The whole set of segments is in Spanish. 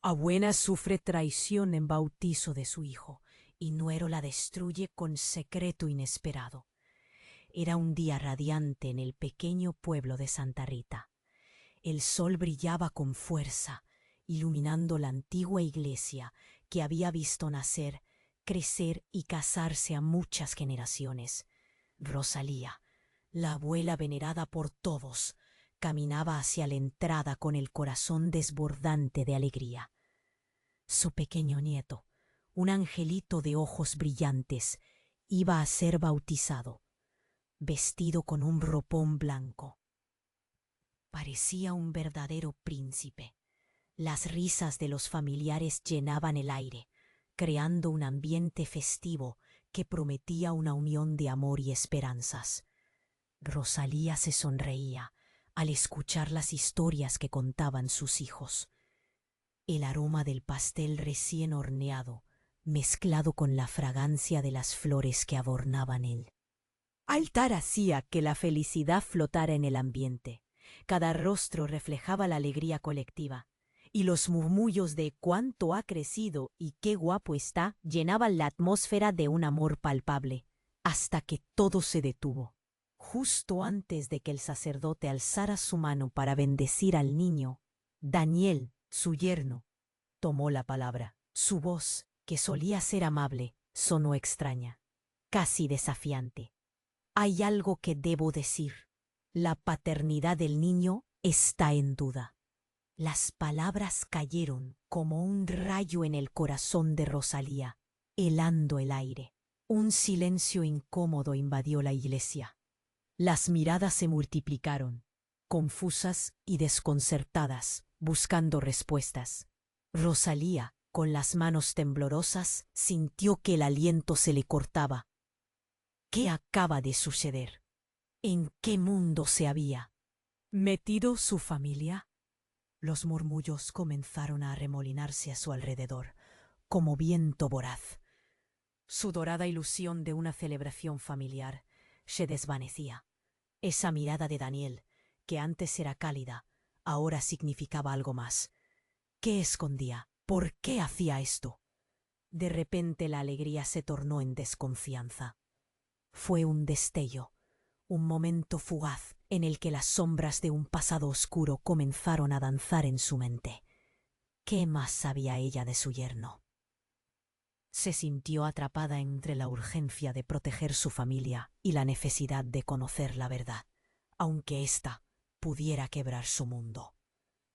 Abuela sufre traición en bautizo de su hijo, y Nuero la destruye con secreto inesperado. Era un día radiante en el pequeño pueblo de Santa Rita. El sol brillaba con fuerza, iluminando la antigua iglesia que había visto nacer, crecer y casarse a muchas generaciones. Rosalía, la abuela venerada por todos, caminaba hacia la entrada con el corazón desbordante de alegría. Su pequeño nieto, un angelito de ojos brillantes, iba a ser bautizado, vestido con un ropón blanco. Parecía un verdadero príncipe. Las risas de los familiares llenaban el aire, creando un ambiente festivo que prometía una unión de amor y esperanzas. Rosalía se sonreía al escuchar las historias que contaban sus hijos. El aroma del pastel recién horneado, mezclado con la fragancia de las flores que adornaban el altar, hacía que la felicidad flotara en el ambiente. Cada rostro reflejaba la alegría colectiva, y los murmullos de cuánto ha crecido y qué guapo está llenaban la atmósfera de un amor palpable, hasta que todo se detuvo. Justo antes de que el sacerdote alzara su mano para bendecir al niño, Daniel, su yerno, tomó la palabra. Su voz, que solía ser amable, sonó extraña, casi desafiante. Hay algo que debo decir. La paternidad del niño está en duda. Las palabras cayeron como un rayo en el corazón de Rosalía, helando el aire. Un silencio incómodo invadió la iglesia. Las miradas se multiplicaron, confusas y desconcertadas, buscando respuestas. Rosalía, con las manos temblorosas, sintió que el aliento se le cortaba. ¿Qué acaba de suceder? ¿En qué mundo se había metido su familia? Los murmullos comenzaron a arremolinarse a su alrededor, como viento voraz. Su dorada ilusión de una celebración familiar se desvanecía. Esa mirada de Daniel, que antes era cálida, ahora significaba algo más. ¿Qué escondía? ¿Por qué hacía esto? De repente la alegría se tornó en desconfianza. Fue un destello, un momento fugaz en el que las sombras de un pasado oscuro comenzaron a danzar en su mente. ¿Qué más sabía ella de su yerno? Se sintió atrapada entre la urgencia de proteger su familia y la necesidad de conocer la verdad, aunque ésta pudiera quebrar su mundo.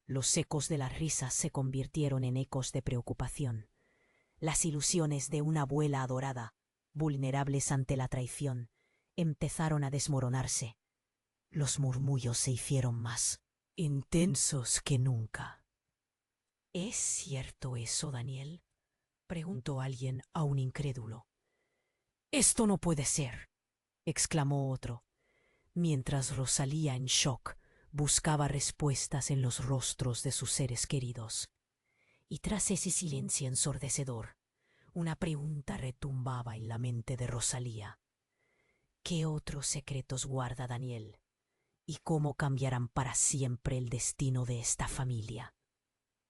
Los ecos de las risas se convirtieron en ecos de preocupación. Las ilusiones de una abuela adorada, vulnerables ante la traición, empezaron a desmoronarse. Los murmullos se hicieron más intensos que nunca. ¿Es cierto eso, Daniel?, preguntó alguien a un incrédulo. Esto no puede ser, exclamó otro, mientras Rosalía, en shock, buscaba respuestas en los rostros de sus seres queridos. Y tras ese silencio ensordecedor, una pregunta retumbaba en la mente de Rosalía. ¿Qué otros secretos guarda Daniel? ¿Y cómo cambiarán para siempre el destino de esta familia?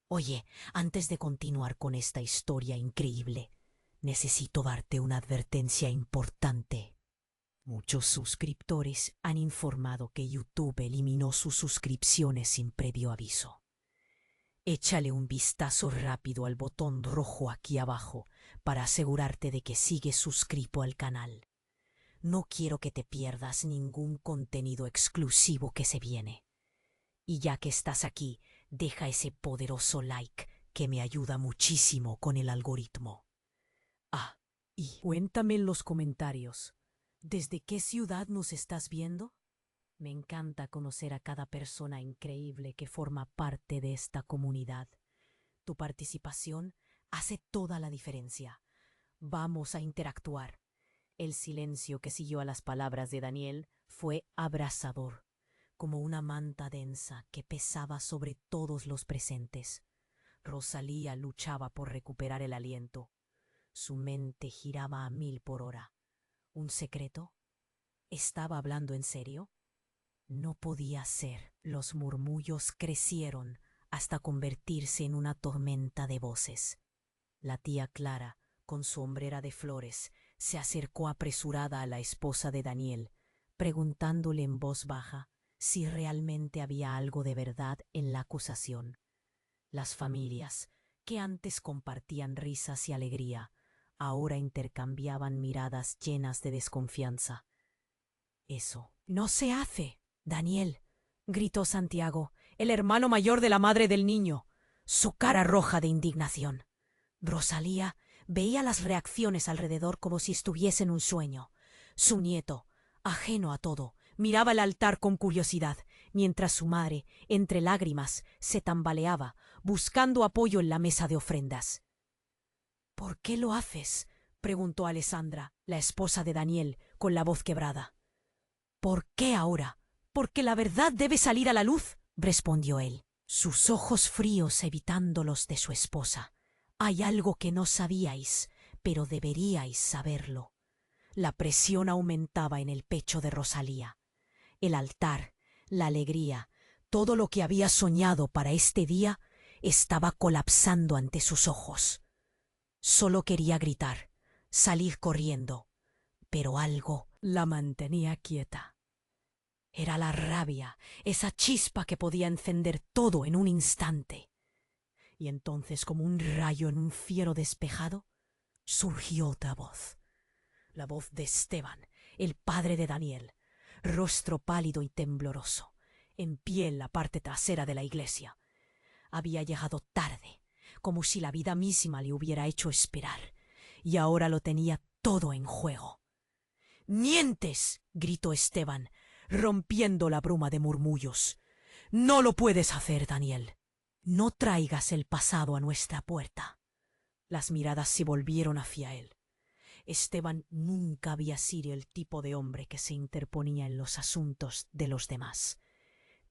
Oye, antes de continuar con esta historia increíble, necesito darte una advertencia importante. Muchos suscriptores han informado que YouTube eliminó sus suscripciones sin previo aviso. Échale un vistazo rápido al botón rojo aquí abajo para asegurarte de que sigues suscrito al canal. No quiero que te pierdas ningún contenido exclusivo que se viene. Y ya que estás aquí, deja ese poderoso like que me ayuda muchísimo con el algoritmo. Ah, y cuéntame en los comentarios, ¿desde qué ciudad nos estás viendo? Me encanta conocer a cada persona increíble que forma parte de esta comunidad. Tu participación hace toda la diferencia. Vamos a interactuar. El silencio que siguió a las palabras de Daniel fue abrasador, como una manta densa que pesaba sobre todos los presentes. Rosalía luchaba por recuperar el aliento. Su mente giraba a 1000 por hora. ¿Un secreto? ¿Estaba hablando en serio? No podía ser. Los murmullos crecieron hasta convertirse en una tormenta de voces. La tía Clara, con su hombrera de flores, se acercó apresurada a la esposa de Daniel, preguntándole en voz baja si realmente había algo de verdad en la acusación. Las familias, que antes compartían risas y alegría, ahora intercambiaban miradas llenas de desconfianza. «Eso no se hace, Daniel», gritó Santiago, el hermano mayor de la madre del niño, su cara roja de indignación. Rosalía veía las reacciones alrededor como si estuviese en un sueño. Su nieto, ajeno a todo, miraba el altar con curiosidad, mientras su madre, entre lágrimas, se tambaleaba, buscando apoyo en la mesa de ofrendas. «¿Por qué lo haces?», preguntó Alessandra, la esposa de Daniel, con la voz quebrada. «¿Por qué ahora? Porque la verdad debe salir a la luz», respondió él, sus ojos fríos evitando los de su esposa. «Hay algo que no sabíais, pero deberíais saberlo». La presión aumentaba en el pecho de Rosalía. El altar, la alegría, todo lo que había soñado para este día estaba colapsando ante sus ojos. Solo quería gritar, salir corriendo, pero algo la mantenía quieta. Era la rabia, esa chispa que podía encender todo en un instante. Y entonces, como un rayo en un cielo despejado, surgió otra voz. La voz de Esteban, el padre de Daniel, rostro pálido y tembloroso, en pie en la parte trasera de la iglesia. Había llegado tarde, como si la vida misma le hubiera hecho esperar, y ahora lo tenía todo en juego. «¡Mientes!», gritó Esteban, rompiendo la bruma de murmullos. «No lo puedes hacer, Daniel. No traigas el pasado a nuestra puerta». Las miradas se volvieron hacia él. Esteban nunca había sido el tipo de hombre que se interponía en los asuntos de los demás.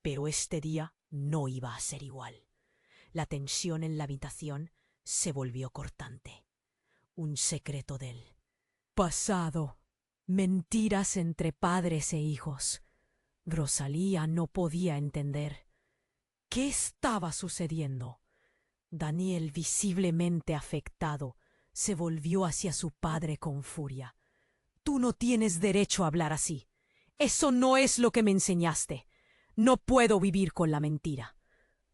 Pero este día no iba a ser igual. La tensión en la habitación se volvió cortante. Un secreto del pasado. Mentiras entre padres e hijos. Rosalía no podía entender. ¿Qué estaba sucediendo? Daniel, visiblemente afectado, se volvió hacia su padre con furia. «Tú no tienes derecho a hablar así. Eso no es lo que me enseñaste. No puedo vivir con la mentira».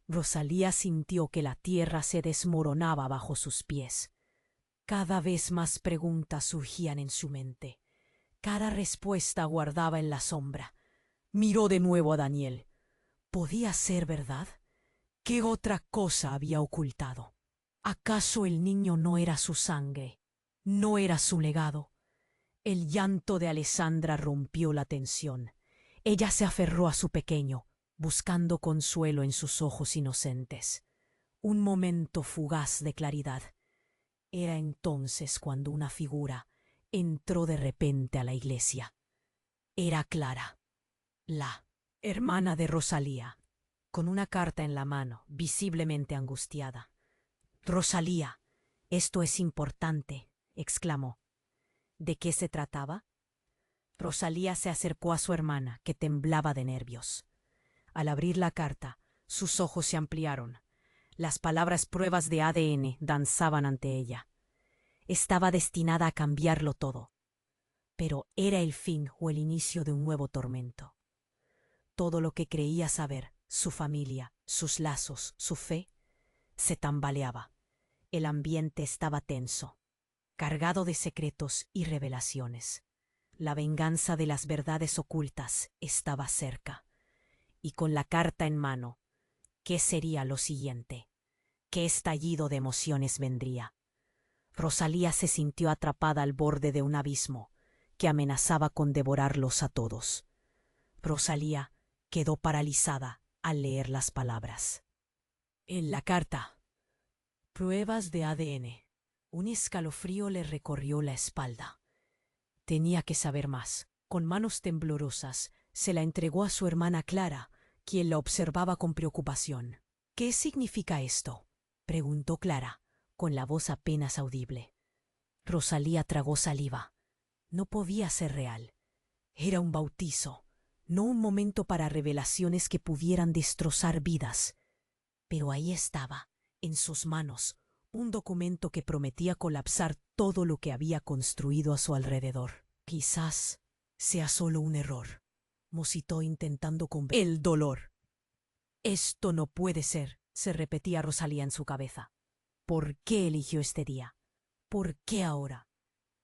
Rosalía sintió que la tierra se desmoronaba bajo sus pies. Cada vez más preguntas surgían en su mente. Cada respuesta guardaba en la sombra. Miró de nuevo a Daniel. ¿Podía ser verdad? ¿Qué otra cosa había ocultado? ¿Acaso el niño no era su sangre? ¿No era su legado? El llanto de Alessandra rompió la tensión. Ella se aferró a su pequeño, buscando consuelo en sus ojos inocentes. Un momento fugaz de claridad. Era entonces cuando una figura entró de repente a la iglesia. Era Clara, la hermana de Rosalía, con una carta en la mano, visiblemente angustiada. «Rosalía, esto es importante», exclamó. ¿De qué se trataba? Rosalía se acercó a su hermana, que temblaba de nervios. Al abrir la carta, sus ojos se ampliaron. Las palabras pruebas de ADN danzaban ante ella. Estaba destinada a cambiarlo todo. Pero era el fin o el inicio de un nuevo tormento. Todo lo que creía saber, su familia, sus lazos, su fe, se tambaleaba. El ambiente estaba tenso, cargado de secretos y revelaciones. La venganza de las verdades ocultas estaba cerca. Y con la carta en mano, ¿qué sería lo siguiente? ¿Qué estallido de emociones vendría? Rosalía se sintió atrapada al borde de un abismo que amenazaba con devorarlos a todos. Rosalía quedó paralizada al leer las palabras. En la carta, pruebas de ADN. Un escalofrío le recorrió la espalda. Tenía que saber más. Con manos temblorosas se la entregó a su hermana Clara, quien la observaba con preocupación. «¿Qué significa esto?», preguntó Clara, con la voz apenas audible. Rosalía tragó saliva. No podía ser real. Era un bautizo, no un momento para revelaciones que pudieran destrozar vidas. Pero ahí estaba, en sus manos, un documento que prometía colapsar todo lo que había construido a su alrededor. Quizás sea solo un error, musitó intentando convencer el dolor. Esto no puede ser, se repetía Rosalía en su cabeza. ¿Por qué eligió este día? ¿Por qué ahora?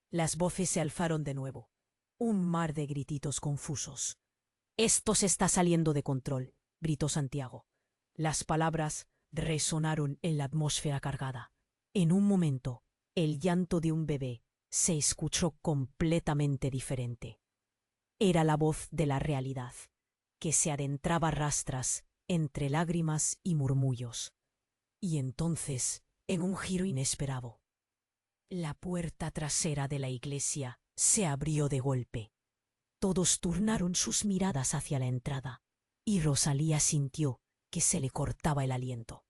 Las voces se alzaron de nuevo. Un mar de grititos confusos. «Esto se está saliendo de control», gritó Santiago. Las palabras resonaron en la atmósfera cargada. En un momento, el llanto de un bebé se escuchó completamente diferente. Era la voz de la realidad, que se adentraba a rastras entre lágrimas y murmullos. Y entonces, en un giro inesperado, la puerta trasera de la iglesia se abrió de golpe. Todos turnaron sus miradas hacia la entrada, y Rosalía sintió que se le cortaba el aliento.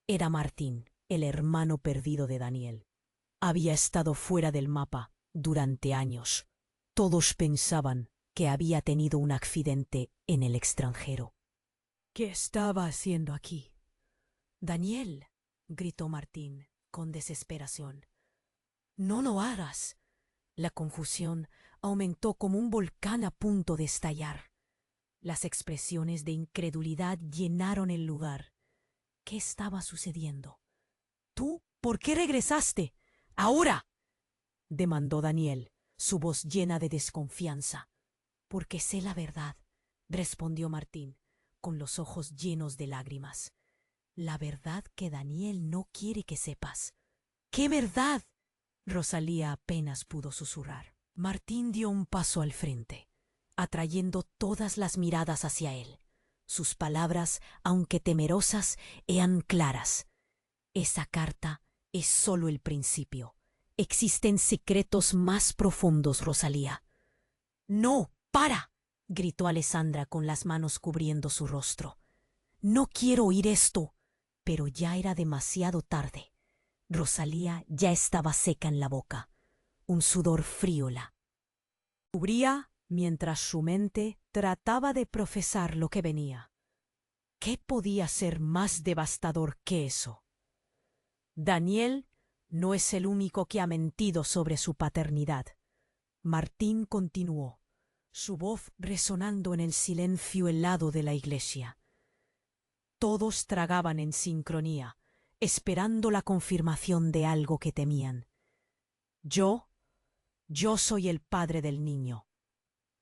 Era Martín, el hermano perdido de Daniel. Había estado fuera del mapa durante años. Todos pensaban que había tenido un accidente en el extranjero. ¿Qué estaba haciendo aquí? «Daniel», gritó Martín con desesperación. «No lo hagas». La confusión aumentó como un volcán a punto de estallar. Las expresiones de incredulidad llenaron el lugar. ¿Qué estaba sucediendo? «¿Tú por qué regresaste? ¡Ahora!», demandó Daniel, su voz llena de desconfianza. «Porque sé la verdad», respondió Martín, con los ojos llenos de lágrimas. «La verdad que Daniel no quiere que sepas». «¿Qué verdad?», Rosalía apenas pudo susurrar. Martín dio un paso al frente, atrayendo todas las miradas hacia él. Sus palabras, aunque temerosas, eran claras. «Esa carta es solo el principio. Existen secretos más profundos, Rosalía». «No, para», gritó Alessandra con las manos cubriendo su rostro. «No quiero oír esto». Pero ya era demasiado tarde. Rosalía ya estaba seca en la boca. Un sudor frío la cubría mientras su mente trataba de procesar lo que venía. ¿Qué podía ser más devastador que eso? Daniel no es el único que ha mentido sobre su paternidad. Martín continuó, su voz resonando en el silencio helado de la iglesia. Todos tragaban en sincronía, esperando la confirmación de algo que temían. Yo soy el padre del niño».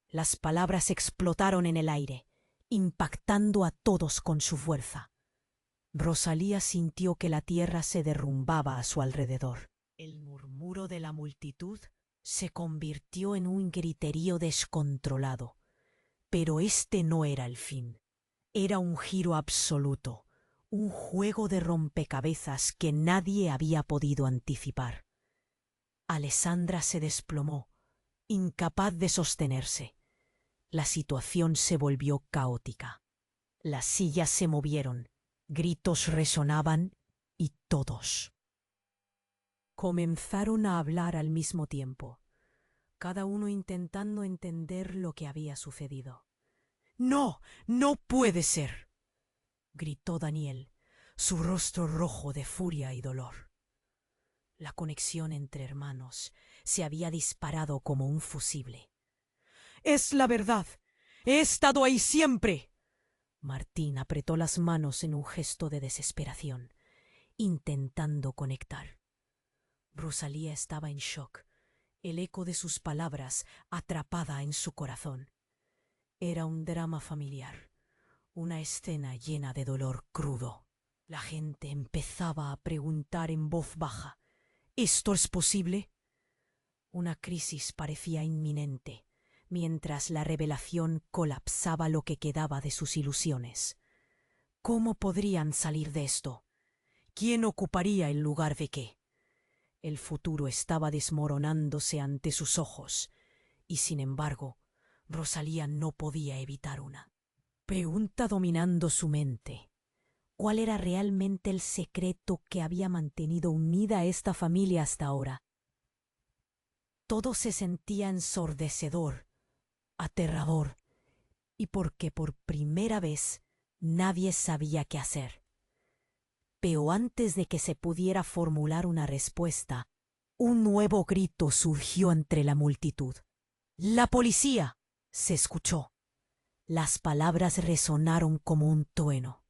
Las palabras explotaron en el aire, impactando a todos con su fuerza. Rosalía sintió que la tierra se derrumbaba a su alrededor. El murmuro de la multitud se convirtió en un griterío descontrolado. Pero este no era el fin. Era un giro absoluto, un juego de rompecabezas que nadie había podido anticipar. Alessandra se desplomó, incapaz de sostenerse. La situación se volvió caótica. Las sillas se movieron, gritos resonaban y todos comenzaron a hablar al mismo tiempo, cada uno intentando entender lo que había sucedido. «No, no puede ser», gritó Daniel, su rostro rojo de furia y dolor. La conexión entre hermanos se había disparado como un fusible. «Es la verdad. He estado ahí siempre». Martín apretó las manos en un gesto de desesperación, intentando conectar. Rosalía estaba en shock, el eco de sus palabras atrapada en su corazón. Era un drama familiar, una escena llena de dolor crudo. La gente empezaba a preguntar en voz baja: ¿esto es posible? Una crisis parecía inminente, mientras la revelación colapsaba lo que quedaba de sus ilusiones. ¿Cómo podrían salir de esto? ¿Quién ocuparía el lugar de qué? El futuro estaba desmoronándose ante sus ojos, y sin embargo, Rosalía no podía evitar una pregunta dominando su mente. ¿Cuál era realmente el secreto que había mantenido unida a esta familia hasta ahora? Todo se sentía ensordecedor, aterrador, y porque por primera vez nadie sabía qué hacer. Pero antes de que se pudiera formular una respuesta, un nuevo grito surgió entre la multitud. ¡La policía! Se escuchó. Las palabras resonaron como un trueno.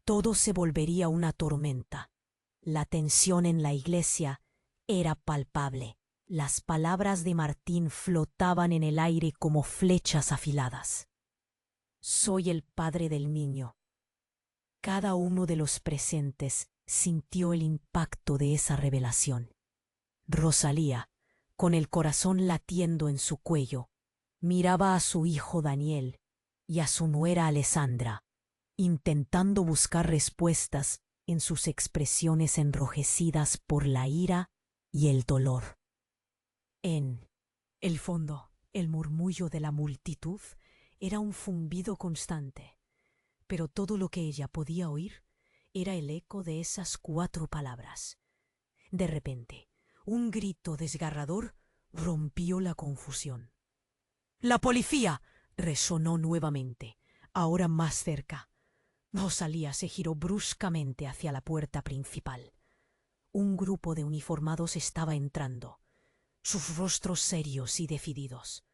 Todo se volvería una tormenta. La tensión en la iglesia era palpable. Las palabras de Martín flotaban en el aire como flechas afiladas. Soy el padre del niño. Cada uno de los presentes sintió el impacto de esa revelación. Rosalía, con el corazón latiendo en su cuello, miraba a su hijo Daniel y a su nuera Alessandra, intentando buscar respuestas en sus expresiones enrojecidas por la ira y el dolor. En el fondo, el murmullo de la multitud era un zumbido constante, pero todo lo que ella podía oír era el eco de esas 4 palabras. De repente, un grito desgarrador rompió la confusión. ¡La policía! Resonó nuevamente, ahora más cerca. Rosalía se giró bruscamente hacia la puerta principal. Un grupo de uniformados estaba entrando, sus rostros serios y decididos.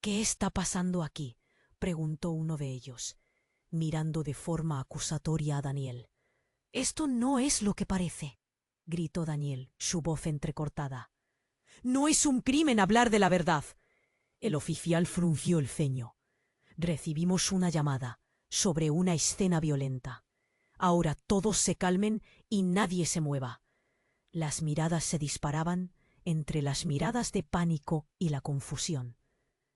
«¿Qué está pasando aquí?», preguntó uno de ellos, mirando de forma acusatoria a Daniel. «Esto no es lo que parece», gritó Daniel, su voz entrecortada. «No es un crimen hablar de la verdad». El oficial frunció el ceño. «Recibimos una llamada sobre una escena violenta. Ahora todos se calmen y nadie se mueva». Las miradas se disparaban entre las miradas de pánico y la confusión.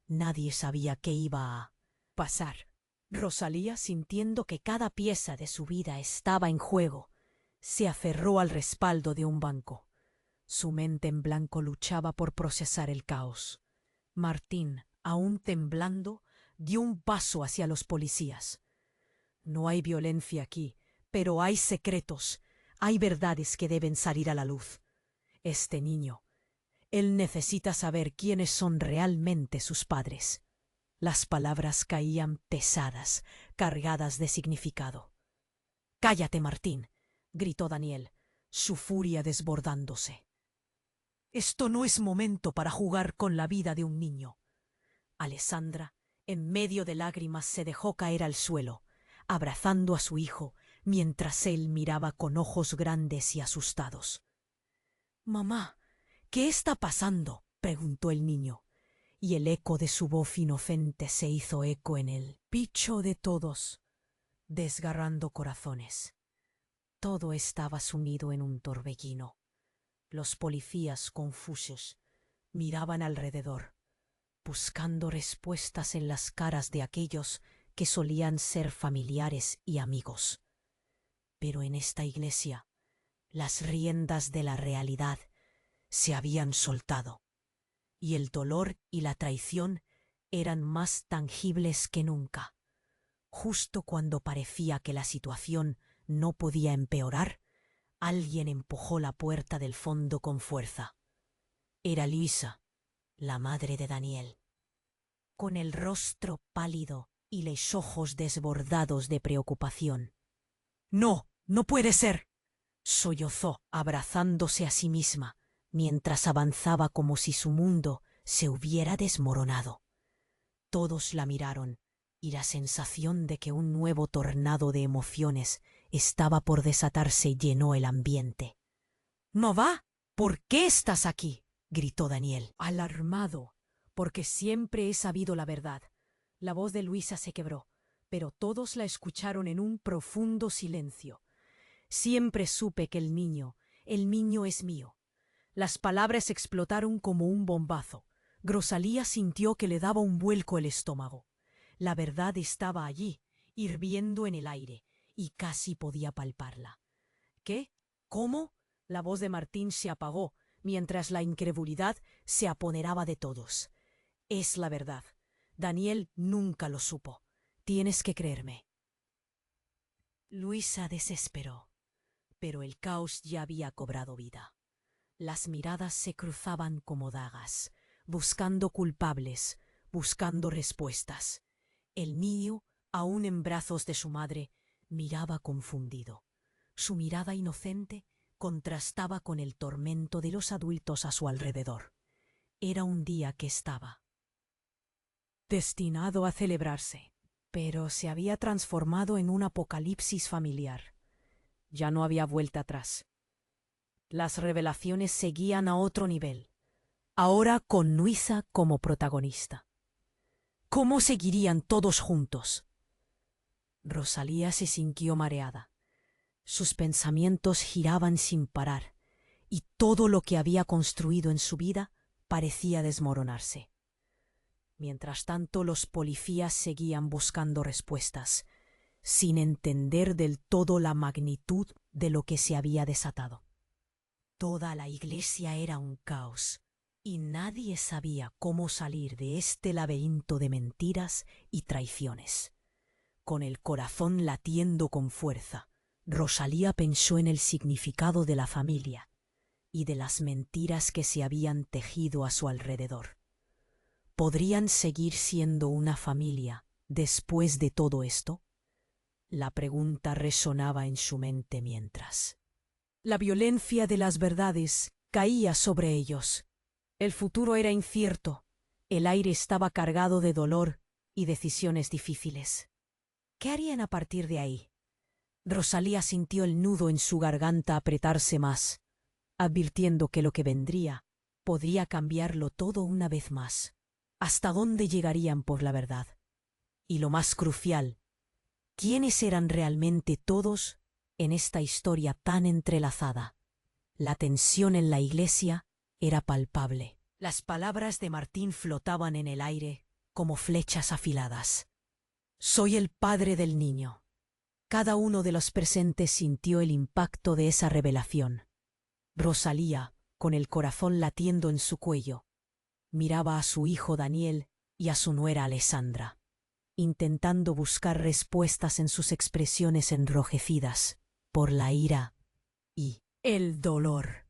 Nadie sabía qué iba a pasar. Rosalía, sintiendo que cada pieza de su vida estaba en juego, se aferró al respaldo de un banco. Su mente en blanco luchaba por procesar el caos. Martín, aún temblando, dio un paso hacia los policías. «No hay violencia aquí, pero hay secretos, hay verdades que deben salir a la luz. Este niño, él necesita saber quiénes son realmente sus padres». Las palabras caían pesadas, cargadas de significado. «Cállate, Martín», gritó Daniel, su furia desbordándose. «Esto no es momento para jugar con la vida de un niño». Alessandra, en medio de lágrimas, se dejó caer al suelo, abrazando a su hijo, mientras él miraba con ojos grandes y asustados. «Mamá, ¿qué está pasando?», preguntó el niño, y el eco de su voz inocente se hizo eco en el pecho de todos, desgarrando corazones. Todo estaba sumido en un torbellino. Los policías, confusos, miraban alrededor, buscando respuestas en las caras de aquellos que solían ser familiares y amigos. Pero en esta iglesia, las riendas de la realidad se habían soltado, y el dolor y la traición eran más tangibles que nunca. Justo cuando parecía que la situación no podía empeorar, alguien empujó la puerta del fondo con fuerza. Era Luisa, la madre de Daniel. Con el rostro pálido y los ojos desbordados de preocupación. «No, no puede ser», sollozó, abrazándose a sí misma, mientras avanzaba como si su mundo se hubiera desmoronado. Todos la miraron, y la sensación de que un nuevo tornado de emociones estaba por desatarse llenó el ambiente. «¿No va? ¿Por qué estás aquí?», gritó Daniel, alarmado, porque siempre he sabido la verdad. La voz de Luisa se quebró, pero todos la escucharon en un profundo silencio. «Siempre supe que el niño es mío». Las palabras explotaron como un bombazo. Rosalía sintió que le daba un vuelco el estómago. La verdad estaba allí, hirviendo en el aire, y casi podía palparla. «¿Qué? ¿Cómo?». La voz de Martín se apagó, mientras la incredulidad se apoderaba de todos. «Es la verdad. Daniel nunca lo supo. Tienes que creerme». Luisa desesperó, pero el caos ya había cobrado vida. Las miradas se cruzaban como dagas, buscando culpables, buscando respuestas. El niño, aún en brazos de su madre, miraba confundido. Su mirada inocente contrastaba con el tormento de los adultos a su alrededor. Era un día que estaba destinado a celebrarse, pero se había transformado en un apocalipsis familiar. Ya no había vuelta atrás. Las revelaciones seguían a otro nivel, ahora con Luisa como protagonista. ¿Cómo seguirían todos juntos? Rosalía se sintió mareada. Sus pensamientos giraban sin parar, y todo lo que había construido en su vida parecía desmoronarse. Mientras tanto, los policías seguían buscando respuestas, sin entender del todo la magnitud de lo que se había desatado. Toda la iglesia era un caos, y nadie sabía cómo salir de este laberinto de mentiras y traiciones. Con el corazón latiendo con fuerza, Rosalía pensó en el significado de la familia y de las mentiras que se habían tejido a su alrededor. ¿Podrían seguir siendo una familia después de todo esto? La pregunta resonaba en su mente mientras. La violencia de las verdades caía sobre ellos. El futuro era incierto. El aire estaba cargado de dolor y decisiones difíciles. ¿Qué harían a partir de ahí? Rosalía sintió el nudo en su garganta apretarse más, advirtiendo que lo que vendría podría cambiarlo todo una vez más. ¿Hasta dónde llegarían por la verdad? Y lo más crucial, ¿quiénes eran realmente todos en esta historia tan entrelazada? La tensión en la iglesia era palpable. Las palabras de Martín flotaban en el aire como flechas afiladas. Soy el padre del niño. Cada uno de los presentes sintió el impacto de esa revelación. Rosalía, con el corazón latiendo en su cuello, miraba a su hijo Daniel y a su nuera Alessandra, intentando buscar respuestas en sus expresiones enrojecidas por la ira y el dolor.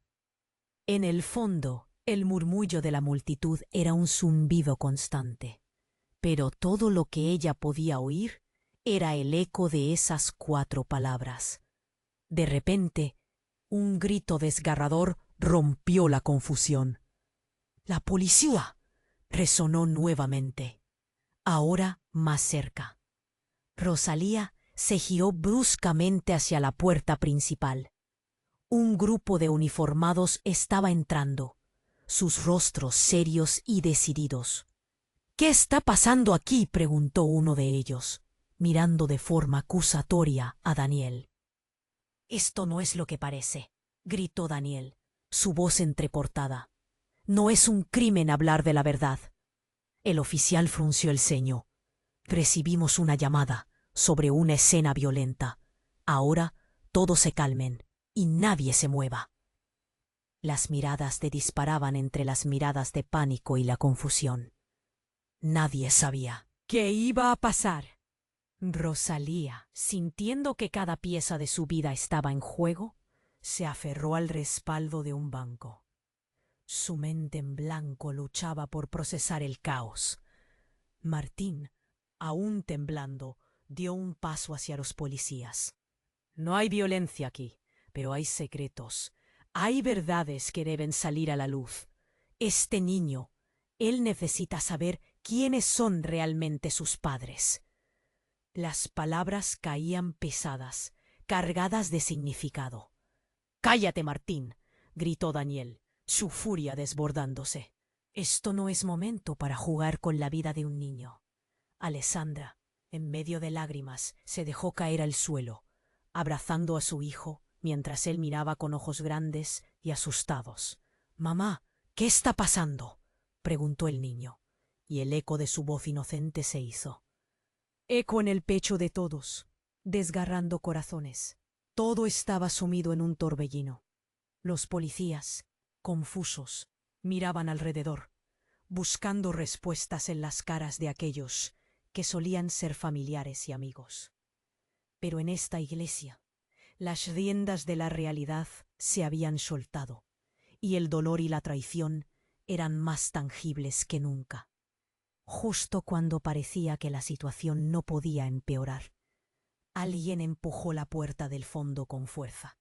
En el fondo, el murmullo de la multitud era un zumbido constante, pero todo lo que ella podía oír era el eco de esas 4 palabras. De repente, un grito desgarrador rompió la confusión. ¡La policía! Resonó nuevamente, ahora más cerca. Rosalía se giró bruscamente hacia la puerta principal. Un grupo de uniformados estaba entrando, sus rostros serios y decididos. ¿Qué está pasando aquí?, preguntó uno de ellos, mirando de forma acusatoria a Daniel. Esto no es lo que parece, gritó Daniel, su voz entrecortada. No es un crimen hablar de la verdad. El oficial frunció el ceño. Recibimos una llamada sobre una escena violenta. Ahora todos se calmen y nadie se mueva. Las miradas disparaban entre las miradas de pánico y la confusión. Nadie sabía qué iba a pasar. Rosalía, sintiendo que cada pieza de su vida estaba en juego, se aferró al respaldo de un banco. Su mente en blanco luchaba por procesar el caos. Martín, aún temblando, dio un paso hacia los policías. No hay violencia aquí, pero hay secretos. Hay verdades que deben salir a la luz. Este niño, él necesita saber quiénes son realmente sus padres. Las palabras caían pesadas, cargadas de significado. «¡Cállate, Martín!», gritó Daniel, su furia desbordándose. Esto no es momento para jugar con la vida de un niño. Alessandra, en medio de lágrimas, se dejó caer al suelo, abrazando a su hijo, mientras él miraba con ojos grandes y asustados. «Mamá, ¿qué está pasando?», preguntó el niño, y el eco de su voz inocente se hizo eco en el pecho de todos, desgarrando corazones. Todo estaba sumido en un torbellino. Los policías, confusos, miraban alrededor, buscando respuestas en las caras de aquellos que solían ser familiares y amigos. Pero en esta iglesia, las riendas de la realidad se habían soltado, y el dolor y la traición eran más tangibles que nunca. Justo cuando parecía que la situación no podía empeorar, Alguien empujó la puerta del fondo con fuerza.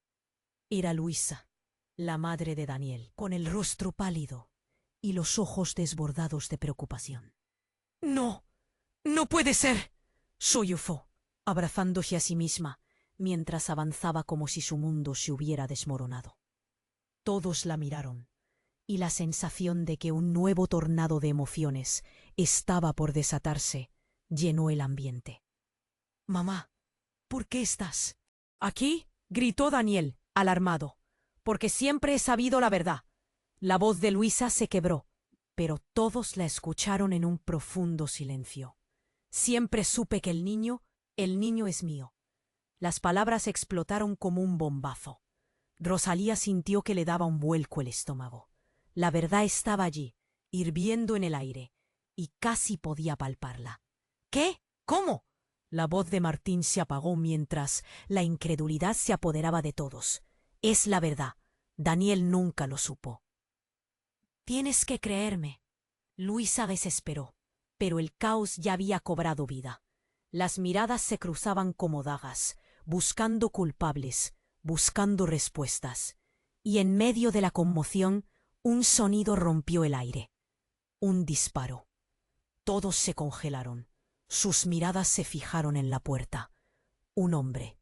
Era Luisa, la madre de Daniel, con el rostro pálido y los ojos desbordados de preocupación. «No, no puede ser», sollozó, abrazándose a sí misma, mientras avanzaba como si su mundo se hubiera desmoronado. Todos la miraron, y la sensación de que un nuevo tornado de emociones estaba por desatarse llenó el ambiente. «Mamá, ¿por qué estás aquí?», gritó Daniel, alarmado, «porque siempre he sabido la verdad». La voz de Luisa se quebró, pero todos la escucharon en un profundo silencio. «Siempre supe que el niño es mío». Las palabras explotaron como un bombazo. Rosalía sintió que le daba un vuelco el estómago. La verdad estaba allí, hirviendo en el aire, y casi podía palparla. «¿Qué? ¿Cómo?». La voz de Martín se apagó mientras la incredulidad se apoderaba de todos. «Es la verdad. Daniel nunca lo supo». «Tienes que creerme». Luisa desesperó, pero el caos ya había cobrado vida. Las miradas se cruzaban como dagas, buscando culpables, buscando respuestas. Y en medio de la conmoción, un sonido rompió el aire. Un disparo. Todos se congelaron. Sus miradas se fijaron en la puerta. Un hombre,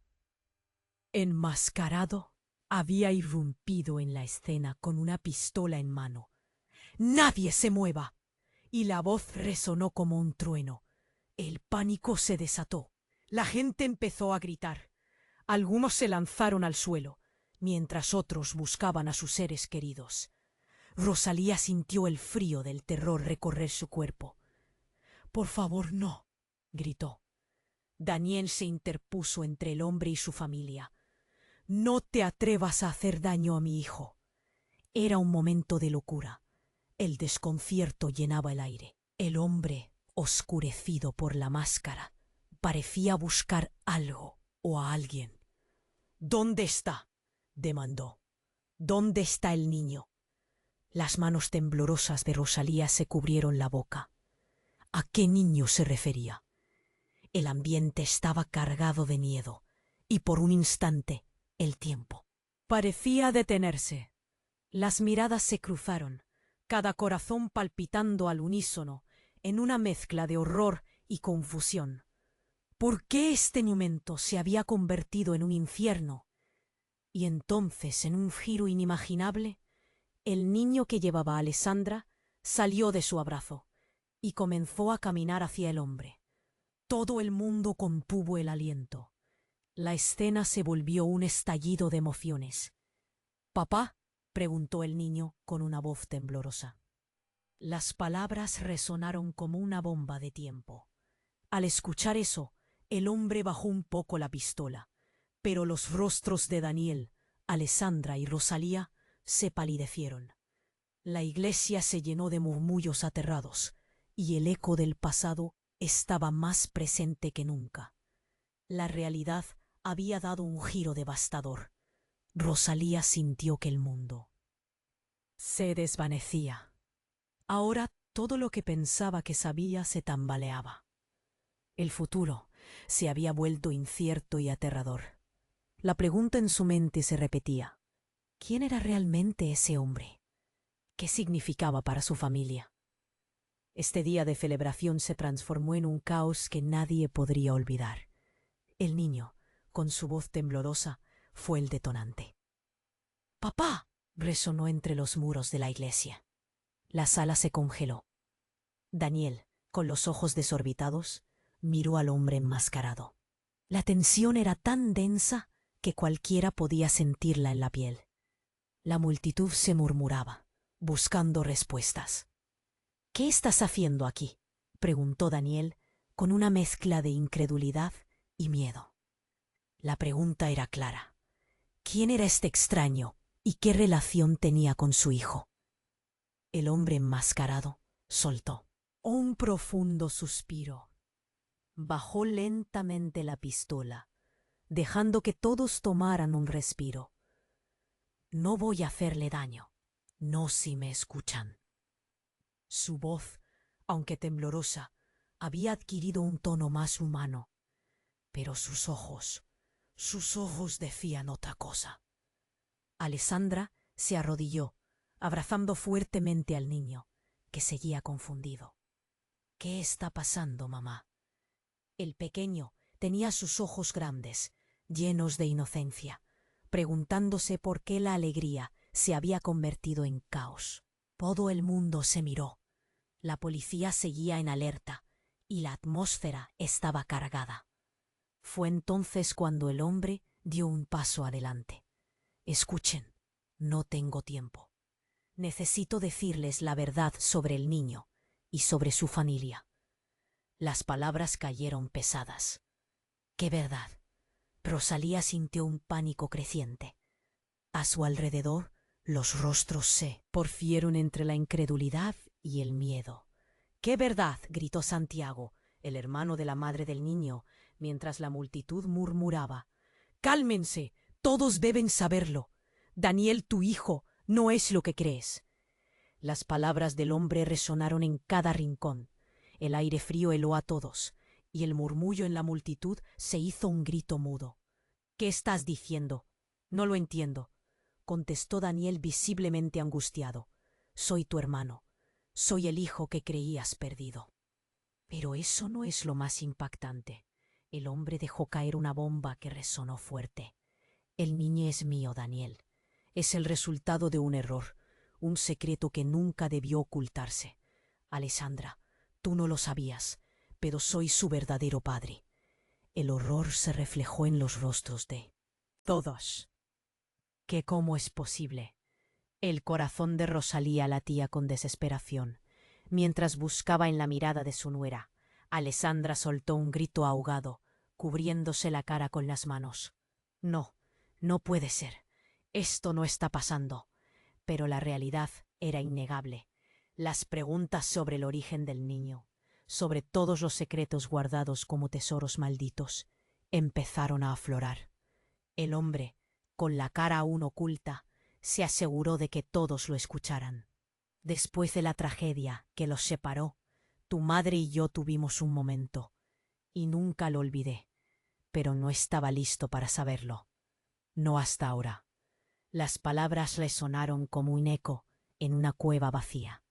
enmascarado, había irrumpido en la escena con una pistola en mano. «¡Nadie se mueva!». Y la voz resonó como un trueno. El pánico se desató. La gente empezó a gritar. Algunos se lanzaron al suelo, mientras otros buscaban a sus seres queridos. Rosalía sintió el frío del terror recorrer su cuerpo. «Por favor, no», gritó. Daniel se interpuso entre el hombre y su familia. «No te atrevas a hacer daño a mi hijo». Era un momento de locura. El desconcierto llenaba el aire. El hombre, oscurecido por la máscara, parecía buscar algo o a alguien. «¿Dónde está?», demandó. «¿Dónde está el niño?». Las manos temblorosas de Rosalía se cubrieron la boca. ¿A qué niño se refería? El ambiente estaba cargado de miedo, y por un instante el tiempo parecía detenerse. Las miradas se cruzaron, cada corazón palpitando al unísono, en una mezcla de horror y confusión. ¿Por qué este momento se había convertido en un infierno? Y entonces, en un giro inimaginable, el niño que llevaba a Alessandra salió de su abrazo y comenzó a caminar hacia el hombre. Todo el mundo contuvo el aliento. La escena se volvió un estallido de emociones. «¿Papá?», preguntó el niño con una voz temblorosa. Las palabras resonaron como una bomba de tiempo. Al escuchar eso, el hombre bajó un poco la pistola, pero los rostros de Daniel, Alessandra y Rosalía se palidecieron. La iglesia se llenó de murmullos aterrados, y el eco del pasado estaba más presente que nunca. La realidad había dado un giro devastador. Rosalía sintió que el mundo se desvanecía. Ahora todo lo que pensaba que sabía se tambaleaba. El futuro se había vuelto incierto y aterrador. La pregunta en su mente se repetía: ¿quién era realmente ese hombre? ¿Qué significaba para su familia? Este día de celebración se transformó en un caos que nadie podría olvidar. El niño, con su voz temblorosa, fue el detonante. «¡Papá!», resonó entre los muros de la iglesia. La sala se congeló. Daniel, con los ojos desorbitados, miró al hombre enmascarado. La tensión era tan densa que cualquiera podía sentirla en la piel. La multitud se murmuraba, buscando respuestas. «¿Qué estás haciendo aquí?», preguntó Daniel, con una mezcla de incredulidad y miedo. La pregunta era clara. ¿Quién era este extraño y qué relación tenía con su hijo? El hombre enmascarado soltó un profundo suspiro. Bajó lentamente la pistola, dejando que todos tomaran un respiro. «No voy a hacerle daño, no si me escuchan». Su voz, aunque temblorosa, había adquirido un tono más humano. Pero sus ojos decían otra cosa. Alessandra se arrodilló, abrazando fuertemente al niño, que seguía confundido. ¿Qué está pasando, mamá? El pequeño tenía sus ojos grandes, llenos de inocencia, preguntándose por qué la alegría se había convertido en caos. Todo el mundo se miró. La policía seguía en alerta y la atmósfera estaba cargada. Fue entonces cuando el hombre dio un paso adelante. Escuchen, no tengo tiempo. Necesito decirles la verdad sobre el niño y sobre su familia. Las palabras cayeron pesadas. ¿Qué verdad? Rosalía sintió un pánico creciente. A su alrededor, los rostros se porfieron entre la incredulidad y el miedo. ¿Qué verdad? Gritó Santiago, el hermano de la madre del niño, mientras la multitud murmuraba. ¡Cálmense! Todos deben saberlo. Daniel, tu hijo, no es lo que crees. Las palabras del hombre resonaron en cada rincón. El aire frío heló a todos, y el murmullo en la multitud se hizo un grito mudo. ¿Qué estás diciendo? No lo entiendo, contestó Daniel visiblemente angustiado. Soy tu hermano. Soy el hijo que creías perdido. Pero eso no es lo más impactante. El hombre dejó caer una bomba que resonó fuerte. El niño es mío, Daniel. Es el resultado de un error, un secreto que nunca debió ocultarse. Alessandra, tú no lo sabías, pero soy su verdadero padre. El horror se reflejó en los rostros de todos. ¿Qué cómo es posible? El corazón de Rosalía latía con desesperación. Mientras buscaba en la mirada de su nuera, Alessandra soltó un grito ahogado, cubriéndose la cara con las manos. No, no puede ser. Esto no está pasando. Pero la realidad era innegable. Las preguntas sobre el origen del niño, sobre todos los secretos guardados como tesoros malditos, empezaron a aflorar. El hombre, con la cara aún oculta, se aseguró de que todos lo escucharan. Después de la tragedia que los separó, tu madre y yo tuvimos un momento, y nunca lo olvidé, pero no estaba listo para saberlo. No hasta ahora. Las palabras resonaron como un eco en una cueva vacía.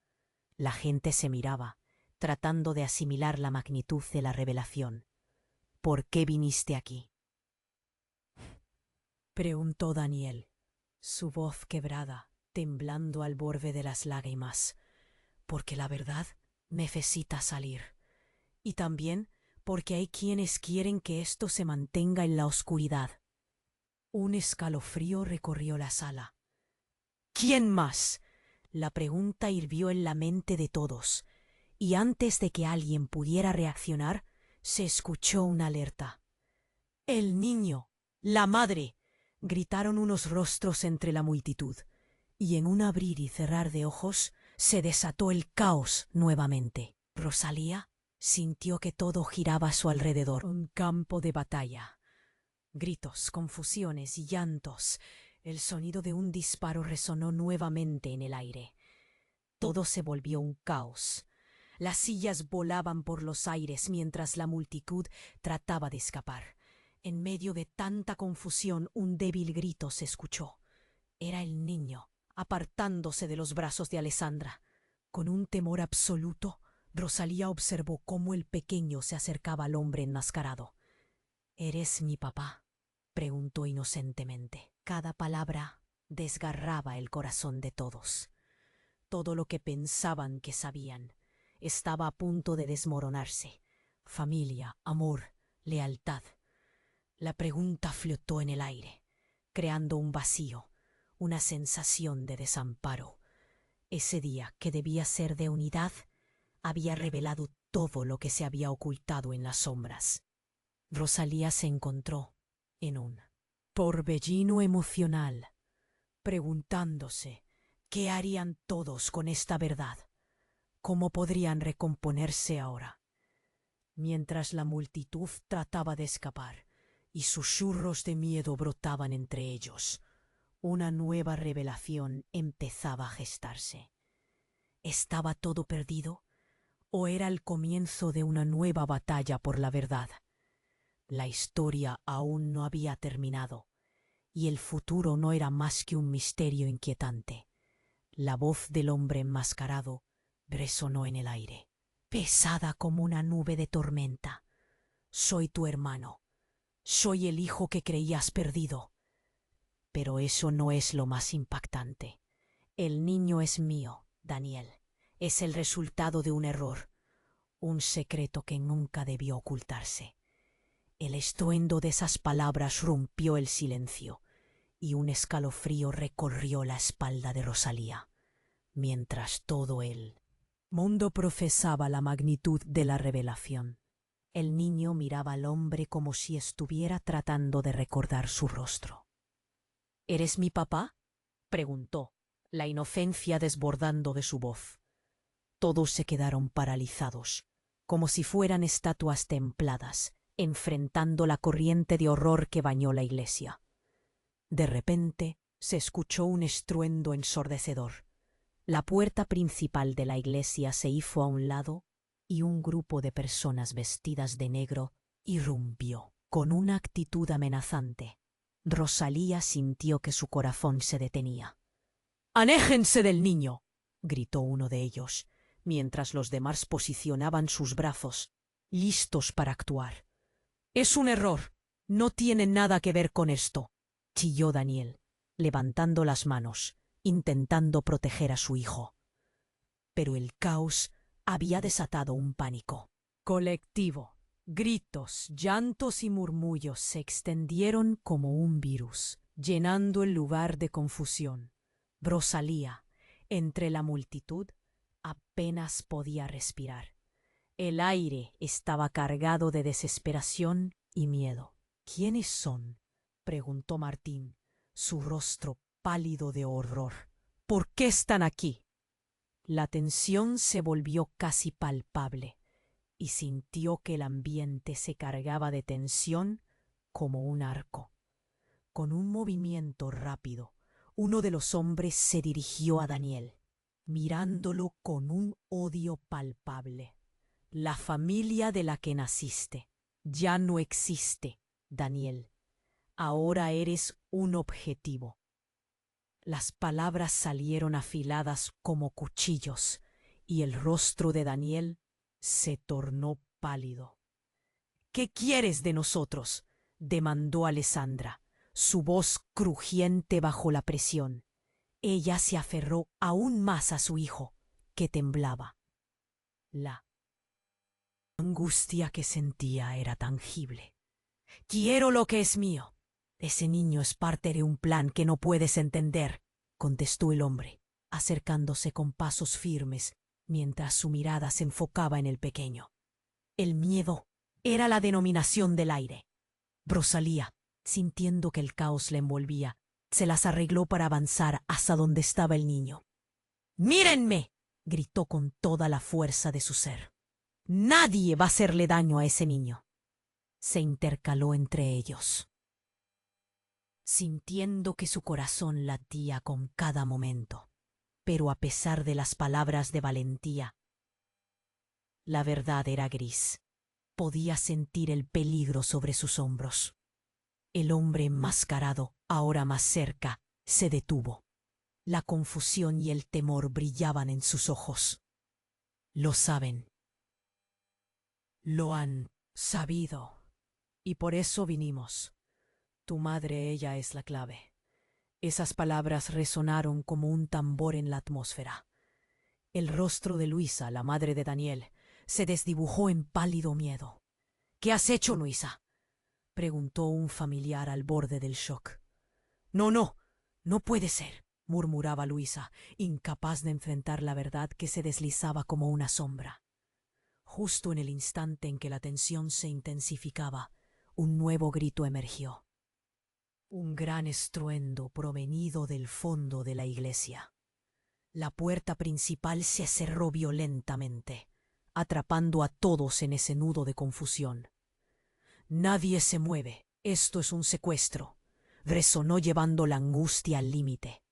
La gente se miraba, tratando de asimilar la magnitud de la revelación. ¿Por qué viniste aquí? Preguntó Daniel, su voz quebrada, temblando al borde de las lágrimas. Porque la verdad necesita salir. Y también porque hay quienes quieren que esto se mantenga en la oscuridad. Un escalofrío recorrió la sala. ¿Quién más? La pregunta hirvió en la mente de todos, y antes de que alguien pudiera reaccionar, se escuchó una alerta. ¡El niño! ¡La madre! Gritaron unos rostros entre la multitud, y en un abrir y cerrar de ojos se desató el caos nuevamente. Rosalía sintió que todo giraba a su alrededor. Un campo de batalla. Gritos, confusiones y llantos. El sonido de un disparo resonó nuevamente en el aire. Todo se volvió un caos. Las sillas volaban por los aires mientras la multitud trataba de escapar. En medio de tanta confusión, un débil grito se escuchó. Era el niño, apartándose de los brazos de Alessandra. Con un temor absoluto, Rosalía observó cómo el pequeño se acercaba al hombre enmascarado. ¿Eres mi papá?, preguntó inocentemente. Cada palabra desgarraba el corazón de todos. Todo lo que pensaban que sabían estaba a punto de desmoronarse. Familia, amor, lealtad. La pregunta flotó en el aire, creando un vacío, una sensación de desamparo. Ese día, que debía ser de unidad, había revelado todo lo que se había ocultado en las sombras. Rosalía se encontró en un torbellino emocional, preguntándose qué harían todos con esta verdad, cómo podrían recomponerse ahora. Mientras la multitud trataba de escapar y susurros de miedo brotaban entre ellos, una nueva revelación empezaba a gestarse. ¿Estaba todo perdido o era el comienzo de una nueva batalla por la verdad? La historia aún no había terminado, y el futuro no era más que un misterio inquietante. La voz del hombre enmascarado resonó en el aire, pesada como una nube de tormenta. Soy tu hermano. Soy el hijo que creías perdido. Pero eso no es lo más impactante. El niño es mío, Daniel. Es el resultado de un error, un secreto que nunca debió ocultarse. El estruendo de esas palabras rompió el silencio, y un escalofrío recorrió la espalda de Rosalía, mientras todo el mundo profesaba la magnitud de la revelación. El niño miraba al hombre como si estuviera tratando de recordar su rostro. ¿Eres mi papá?, preguntó, la inocencia desbordando de su voz. Todos se quedaron paralizados, como si fueran estatuas templadas, enfrentando la corriente de horror que bañó la iglesia. De repente se escuchó un estruendo ensordecedor. La puerta principal de la iglesia se hizo a un lado y un grupo de personas vestidas de negro irrumpió con una actitud amenazante. Rosalía sintió que su corazón se detenía. «¡Aléjense del niño!», gritó uno de ellos, mientras los demás posicionaban sus brazos, listos para actuar. «Es un error. No tiene nada que ver con esto», chilló Daniel, levantando las manos, intentando proteger a su hijo. Pero el caos había desatado un pánico colectivo. Gritos, llantos y murmullos se extendieron como un virus, llenando el lugar de confusión. Rosalía, entre la multitud, apenas podía respirar. El aire estaba cargado de desesperación y miedo. «¿Quiénes son?», preguntó Martín, su rostro pálido de horror. «¿Por qué están aquí?». La tensión se volvió casi palpable, y sintió que el ambiente se cargaba de tensión como un arco. Con un movimiento rápido, uno de los hombres se dirigió a Daniel, mirándolo con un odio palpable. «La familia de la que naciste ya no existe, Daniel. Ahora eres un objetivo». Las palabras salieron afiladas como cuchillos, y el rostro de Daniel se tornó pálido. «¿Qué quieres de nosotros?», demandó Alessandra, su voz crujiente bajo la presión. Ella se aferró aún más a su hijo, que temblaba. La angustia que sentía era tangible. «Quiero lo que es mío. Ese niño es parte de un plan que no puedes entender», contestó el hombre, acercándose con pasos firmes, mientras su mirada se enfocaba en el pequeño. El miedo era la denominación del aire. Rosalía, sintiendo que el caos le envolvía, se las arregló para avanzar hasta donde estaba el niño. «¡Mírenme!», gritó con toda la fuerza de su ser. «Nadie va a hacerle daño a ese niño». Se intercaló entre ellos, sintiendo que su corazón latía con cada momento. Pero a pesar de las palabras de valentía, la verdad era gris. Podía sentir el peligro sobre sus hombros. El hombre enmascarado, ahora más cerca, se detuvo. La confusión y el temor brillaban en sus ojos. «Lo saben. Lo han sabido. Y por eso vinimos. Tu madre, ella es la clave». Esas palabras resonaron como un tambor en la atmósfera. El rostro de Luisa, la madre de Daniel, se desdibujó en pálido miedo. «¿Qué has hecho, Luisa?», preguntó un familiar al borde del shock. «No, no puede ser», murmuraba Luisa, incapaz de enfrentar la verdad que se deslizaba como una sombra. Justo en el instante en que la tensión se intensificaba, un nuevo grito emergió. Un gran estruendo provenido del fondo de la iglesia. La puerta principal se cerró violentamente, atrapando a todos en ese nudo de confusión. «Nadie se mueve. Esto es un secuestro», resonó llevando la angustia al límite.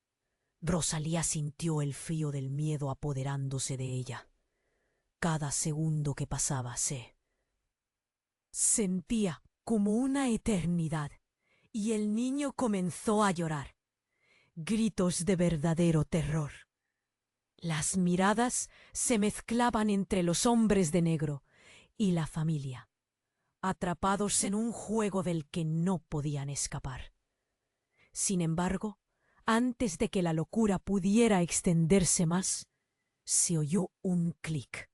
Rosalía sintió el frío del miedo apoderándose de ella. Cada segundo que pasaba se sentía como una eternidad, y el niño comenzó a llorar. Gritos de verdadero terror. Las miradas se mezclaban entre los hombres de negro y la familia, atrapados en un juego del que no podían escapar. Sin embargo, antes de que la locura pudiera extenderse más, se oyó un clic.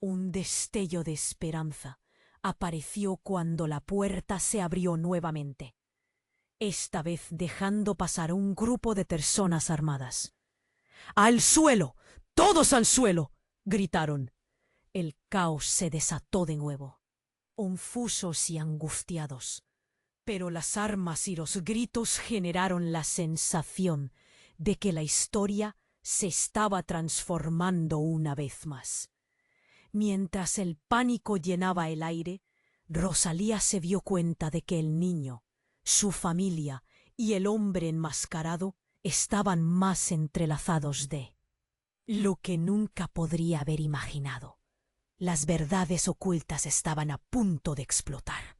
Un destello de esperanza apareció cuando la puerta se abrió nuevamente, esta vez dejando pasar un grupo de personas armadas. ¡Al suelo! ¡Todos al suelo!, gritaron. El caos se desató de nuevo, confusos y angustiados. Pero las armas y los gritos generaron la sensación de que la historia se estaba transformando una vez más. Mientras el pánico llenaba el aire, Rosalía se dio cuenta de que el niño, su familia y el hombre enmascarado estaban más entrelazados de lo que nunca podría haber imaginado. Las verdades ocultas estaban a punto de explotar.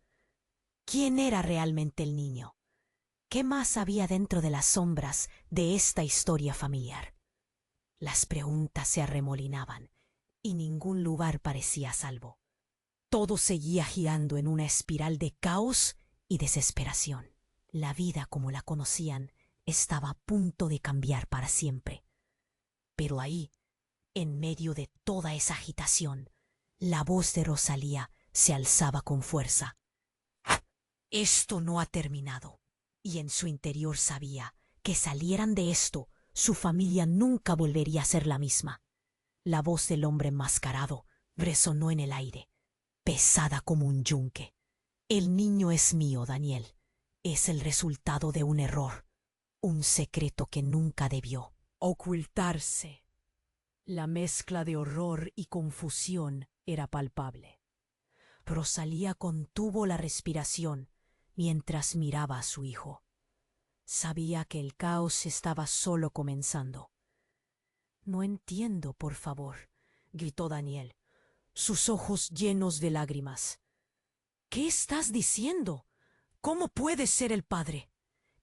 ¿Quién era realmente el niño? ¿Qué más había dentro de las sombras de esta historia familiar? Las preguntas se arremolinaban y ningún lugar parecía a salvo. Todo seguía girando en una espiral de caos y desesperación. La vida como la conocían estaba a punto de cambiar para siempre. Pero ahí, en medio de toda esa agitación, la voz de Rosalía se alzaba con fuerza. Esto no ha terminado. Y en su interior sabía que salieran de esto, su familia nunca volvería a ser la misma. La voz del hombre enmascarado resonó en el aire, pesada como un yunque. El niño es mío, Daniel. Es el resultado de un error, un secreto que nunca debió ocultarse. La mezcla de horror y confusión era palpable. Rosalía contuvo la respiración mientras miraba a su hijo. Sabía que el caos estaba solo comenzando. «No entiendo, por favor», gritó Daniel, sus ojos llenos de lágrimas. «¿Qué estás diciendo? ¿Cómo puedes ser el padre?»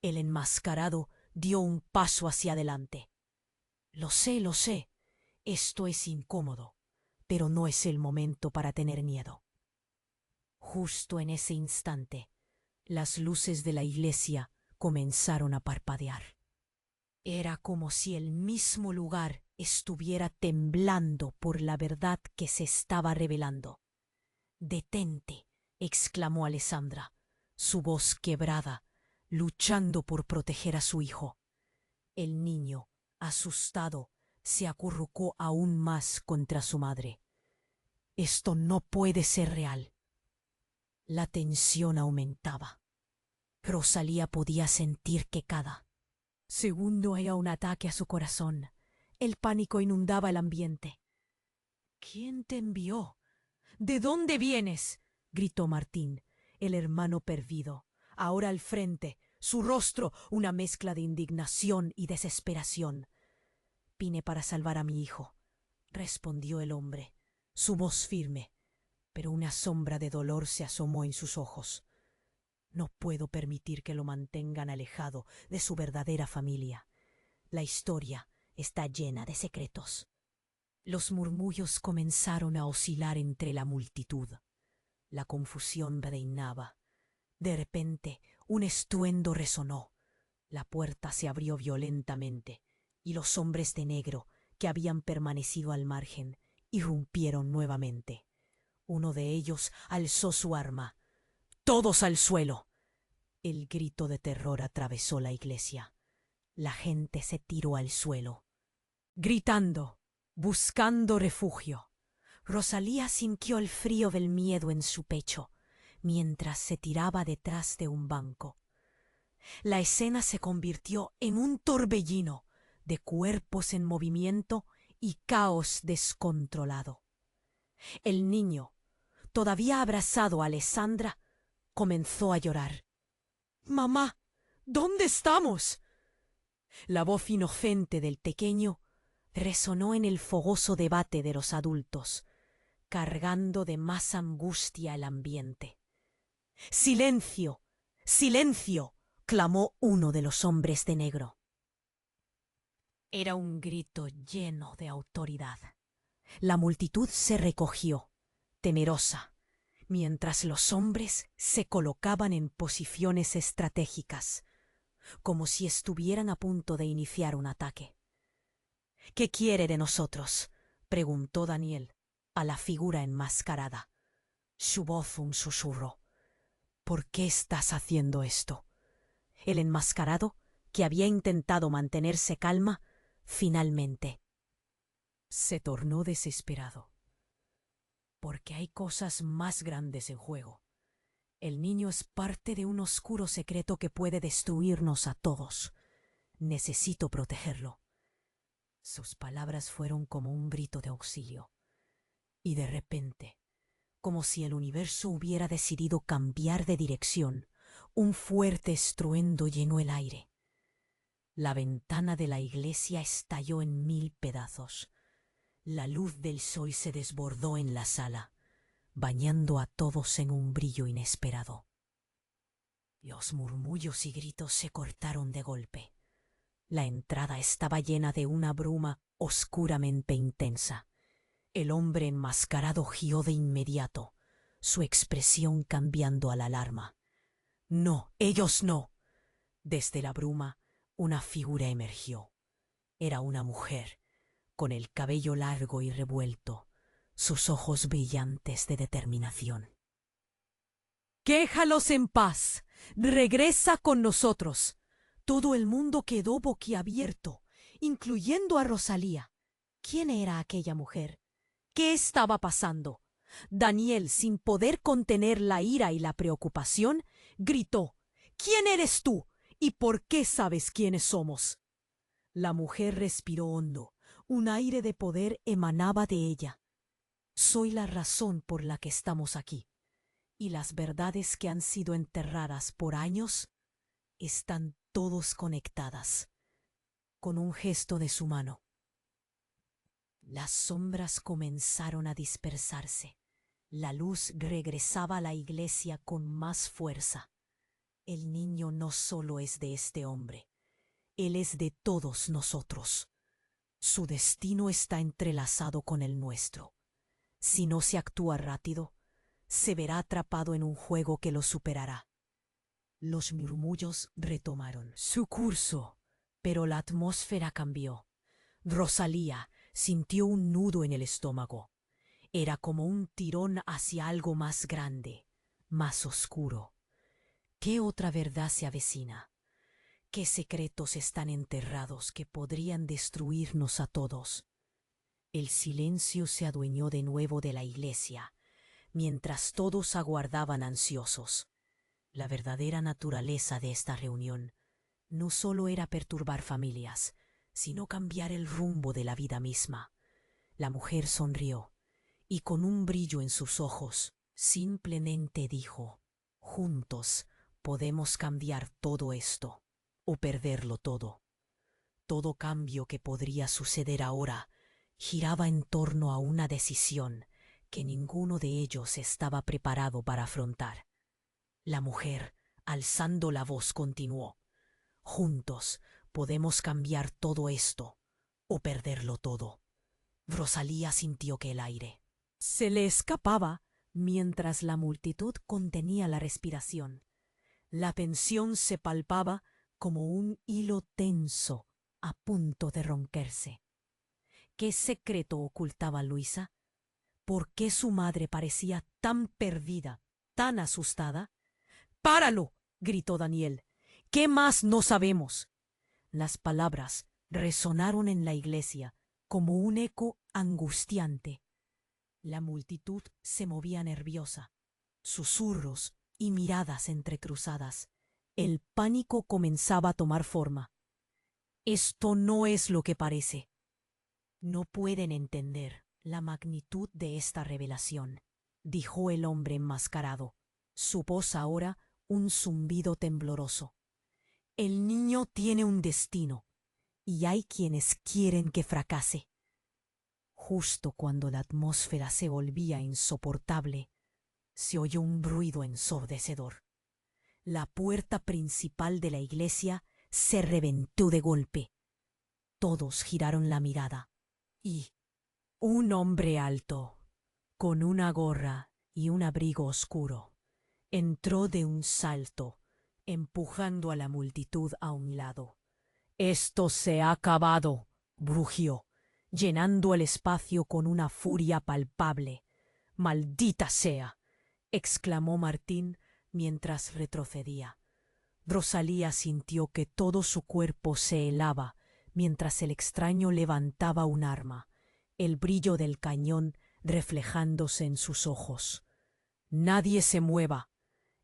El enmascarado dio un paso hacia adelante. Lo sé. Esto es incómodo, pero no es el momento para tener miedo». Justo en ese instante, las luces de la iglesia comenzaron a parpadear. Era como si el mismo lugar estuviera temblando por la verdad que se estaba revelando. «Detente», exclamó Alessandra, su voz quebrada, luchando por proteger a su hijo. El niño, asustado, se acurrucó aún más contra su madre. «Esto no puede ser real». La tensión aumentaba. Rosalía podía sentir que cada segundo era un ataque a su corazón. El pánico inundaba el ambiente. «¿Quién te envió? ¿De dónde vienes?», gritó Martín, el hermano perdido, ahora al frente, su rostro una mezcla de indignación y desesperación. «Vine para salvar a mi hijo», respondió el hombre, su voz firme, pero una sombra de dolor se asomó en sus ojos. «No puedo permitir que lo mantengan alejado de su verdadera familia. La historia está llena de secretos». Los murmullos comenzaron a oscilar entre la multitud. La confusión reinaba. De repente, un estruendo resonó. La puerta se abrió violentamente, y los hombres de negro, que habían permanecido al margen, irrumpieron nuevamente. Uno de ellos alzó su arma. «¡Todos al suelo!». El grito de terror atravesó la iglesia. La gente se tiró al suelo, gritando, buscando refugio. Rosalía sintió el frío del miedo en su pecho, mientras se tiraba detrás de un banco. La escena se convirtió en un torbellino de cuerpos en movimiento y caos descontrolado. El niño, todavía abrazado a Alessandra, comenzó a llorar. «Mamá, ¿dónde estamos?». La voz inocente del pequeño resonó en el fogoso debate de los adultos, cargando de más angustia el ambiente. ¡Silencio! ¡Silencio! Clamó uno de los hombres de negro. Era un grito lleno de autoridad. La multitud se recogió, temerosa, mientras los hombres se colocaban en posiciones estratégicas, como si estuvieran a punto de iniciar un ataque. ¿Qué quiere de nosotros?, preguntó Daniel a la figura enmascarada. Su voz un susurro. ¿Por qué estás haciendo esto? El enmascarado, que había intentado mantenerse calma, finalmente se tornó desesperado. Porque hay cosas más grandes en juego. El niño es parte de un oscuro secreto que puede destruirnos a todos. Necesito protegerlo. Sus palabras fueron como un grito de auxilio. Y de repente, como si el universo hubiera decidido cambiar de dirección, un fuerte estruendo llenó el aire. La ventana de la iglesia estalló en 1000 pedazos. La luz del sol se desbordó en la sala, bañando a todos en un brillo inesperado. Los murmullos y gritos se cortaron de golpe. La entrada estaba llena de una bruma oscuramente intensa. El hombre enmascarado gió de inmediato, su expresión cambiando a la alarma. «No, ellos no». Desde la bruma, una figura emergió. Era una mujer, con el cabello largo y revuelto, sus ojos brillantes de determinación. «Déjalos en paz. Regresa con nosotros». Todo el mundo quedó boquiabierto, incluyendo a Rosalía. ¿Quién era aquella mujer? ¿Qué estaba pasando? Daniel, sin poder contener la ira y la preocupación, gritó: «¿Quién eres tú? ¿Y por qué sabes quiénes somos?». La mujer respiró hondo. Un aire de poder emanaba de ella. «Soy la razón por la que estamos aquí. Y las verdades que han sido enterradas por años están todos conectadas». Con un gesto de su mano, las sombras comenzaron a dispersarse. La luz regresaba a la iglesia con más fuerza. El niño no solo es de este hombre, él es de todos nosotros. Su destino está entrelazado con el nuestro. Si no se actúa rápido, se verá atrapado en un juego que lo superará. Los murmullos retomaron su curso, pero la atmósfera cambió. Rosalía sintió un nudo en el estómago. Era como un tirón hacia algo más grande, más oscuro. ¿Qué otra verdad se avecina? ¿Qué secretos están enterrados que podrían destruirnos a todos? El silencio se adueñó de nuevo de la iglesia, mientras todos aguardaban ansiosos. La verdadera naturaleza de esta reunión no solo era perturbar familias, sino cambiar el rumbo de la vida misma. La mujer sonrió, y con un brillo en sus ojos, simplemente dijo: «Juntos podemos cambiar todo esto, o perderlo todo». Todo cambio que podría suceder ahora giraba en torno a una decisión que ninguno de ellos estaba preparado para afrontar. La mujer, alzando la voz, continuó: «Juntos podemos cambiar todo esto, o perderlo todo». Rosalía sintió que el aire se le escapaba mientras la multitud contenía la respiración. La tensión se palpaba como un hilo tenso a punto de romperse. ¿Qué secreto ocultaba Luisa? ¿Por qué su madre parecía tan perdida, tan asustada? «¡Páralo!», gritó Daniel. «¿Qué más no sabemos?». Las palabras resonaron en la iglesia como un eco angustiante. La multitud se movía nerviosa, susurros y miradas entrecruzadas. El pánico comenzaba a tomar forma. «Esto no es lo que parece». «No pueden entender la magnitud de esta revelación», dijo el hombre enmascarado, su voz ahora un zumbido tembloroso. «El niño tiene un destino, y hay quienes quieren que fracase». Justo cuando la atmósfera se volvía insoportable, Se oyó un ruido ensordecedor. La puerta principal de la iglesia se reventó de golpe. Todos giraron la mirada y un hombre alto, con una gorra y un abrigo oscuro, entró de un salto, empujando a la multitud a un lado. «Esto se ha acabado», rugió, llenando el espacio con una furia palpable. «¡Maldita sea!», exclamó Martín mientras retrocedía. Rosalía sintió que todo su cuerpo se helaba mientras el extraño levantaba un arma, el brillo del cañón reflejándose en sus ojos. «Nadie se mueva».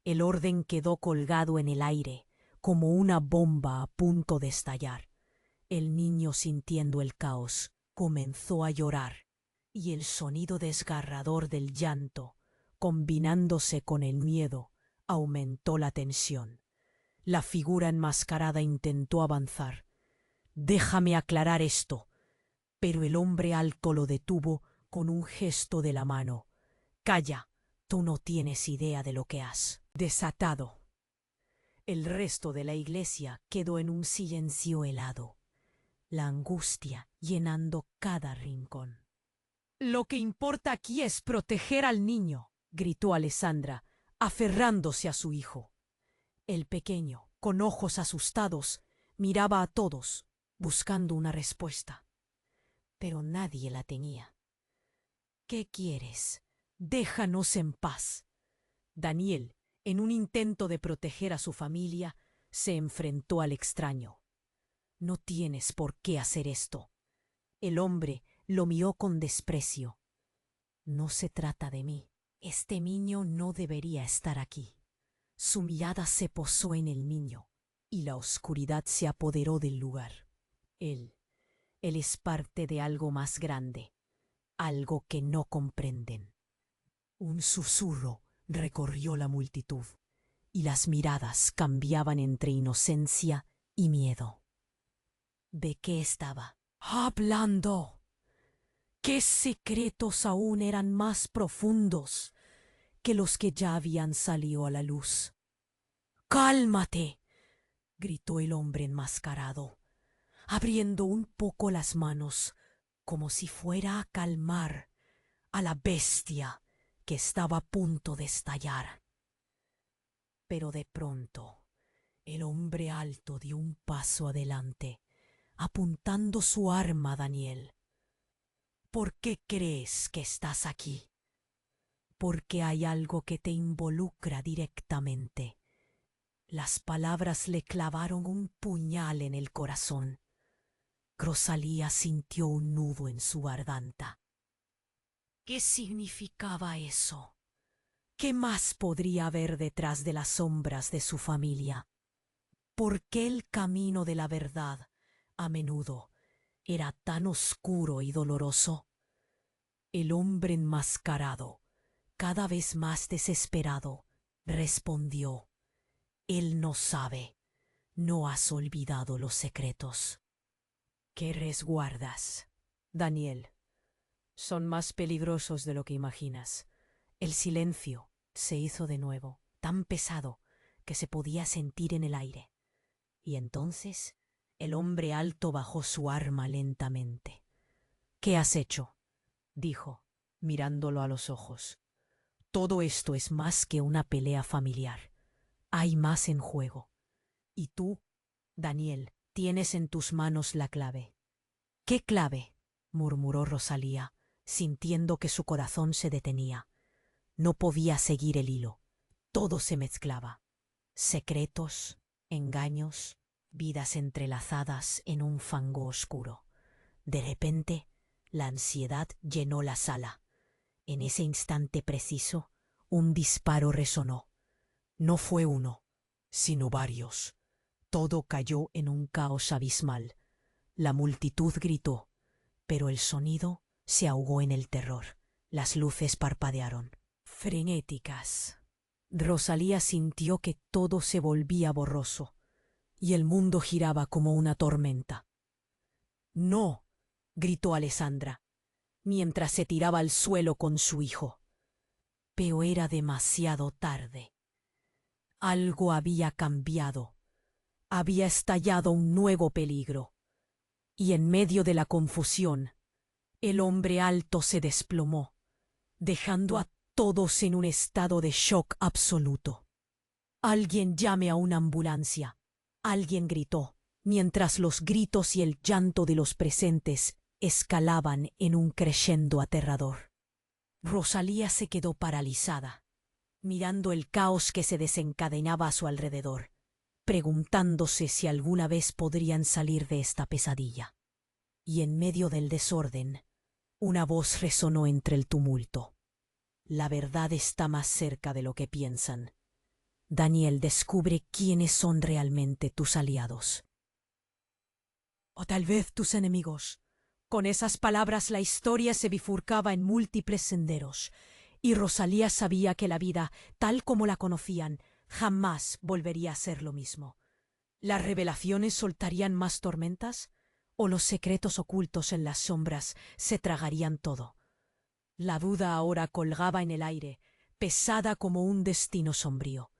El orden quedó colgado en el aire, como una bomba a punto de estallar. El niño, sintiendo el caos, comenzó a llorar, y el sonido desgarrador del llanto, combinándose con el miedo, aumentó la tensión. La figura enmascarada intentó avanzar. «Déjame aclarar esto», pero el hombre alto lo detuvo con un gesto de la mano. «Calla, tú no tienes idea de lo que has desatado». El resto de la iglesia quedó en un silencio helado, la angustia llenando cada rincón. «Lo que importa aquí es proteger al niño», gritó Alessandra, aferrándose a su hijo. El pequeño, con ojos asustados, miraba a todos, buscando una respuesta. Pero nadie la tenía. «¿Qué quieres? Déjanos en paz». Daniel, en un intento de proteger a su familia, se enfrentó al extraño. «No tienes por qué hacer esto». El hombre lo miró con desprecio. «No se trata de mí. Este niño no debería estar aquí». Su mirada se posó en el niño, y la oscuridad se apoderó del lugar. Él es parte de algo más grande, algo que no comprenden. Un susurro recorrió la multitud, y las miradas cambiaban entre inocencia y miedo. ¿De qué estaba hablando? ¿Qué secretos aún eran más profundos que los que ya habían salido a la luz? «¡Cálmate!», gritó el hombre enmascarado, abriendo un poco las manos, como si fuera a calmar a la bestia que estaba a punto de estallar. Pero de pronto, el hombre alto dio un paso adelante, apuntando su arma a Daniel. «¿Por qué crees que estás aquí?». «Porque hay algo que te involucra directamente». Las palabras le clavaron un puñal en el corazón. Rosalía sintió un nudo en su garganta. ¿Qué significaba eso? ¿Qué más podría haber detrás de las sombras de su familia? ¿Por qué el camino de la verdad, a menudo, era tan oscuro y doloroso? El hombre enmascarado, cada vez más desesperado, respondió: «Él no sabe. No has olvidado los secretos que resguardas, Daniel. Son más peligrosos de lo que imaginas». El silencio se hizo de nuevo, tan pesado que se podía sentir en el aire. Y entonces el hombre alto bajó su arma lentamente. «¿Qué has hecho?», dijo, mirándolo a los ojos. «Todo esto es más que una pelea familiar. Hay más en juego. Y tú, Daniel, tienes en tus manos la clave». «¿Qué clave?», murmuró Rosalía, sintiendo que su corazón se detenía. No podía seguir el hilo. Todo se mezclaba. Secretos, engaños, vidas entrelazadas en un fango oscuro. De repente, la ansiedad llenó la sala. En ese instante preciso, un disparo resonó. No fue uno, sino varios. Todo cayó en un caos abismal. La multitud gritó, pero el sonido se ahogó en el terror. Las luces parpadearon, frenéticas. Rosalía sintió que todo se volvía borroso, y el mundo giraba como una tormenta. «¡No!», gritó Alessandra, mientras se tiraba al suelo con su hijo. pero era demasiado tarde. Algo había cambiado. Había estallado un nuevo peligro. Y en medio de la confusión, el hombre alto se desplomó, dejando a todos en un estado de shock absoluto. «Alguien llame a una ambulancia», alguien gritó, mientras los gritos y el llanto de los presentes escalaban en un crescendo aterrador. Rosalía se quedó paralizada, mirando el caos que se desencadenaba a su alrededor, preguntándose si alguna vez podrían salir de esta pesadilla. Y en medio del desorden, una voz resonó entre el tumulto. «La verdad está más cerca de lo que piensan. Daniel, descubre quiénes son realmente tus aliados. O tal vez tus enemigos». Con esas palabras la historia se bifurcaba en múltiples senderos, y Rosalía sabía que la vida, tal como la conocían, jamás volvería a ser lo mismo. ¿Las revelaciones soltarían más tormentas? ¿O los secretos ocultos en las sombras se tragarían todo? La duda ahora colgaba en el aire, pesada como un destino sombrío.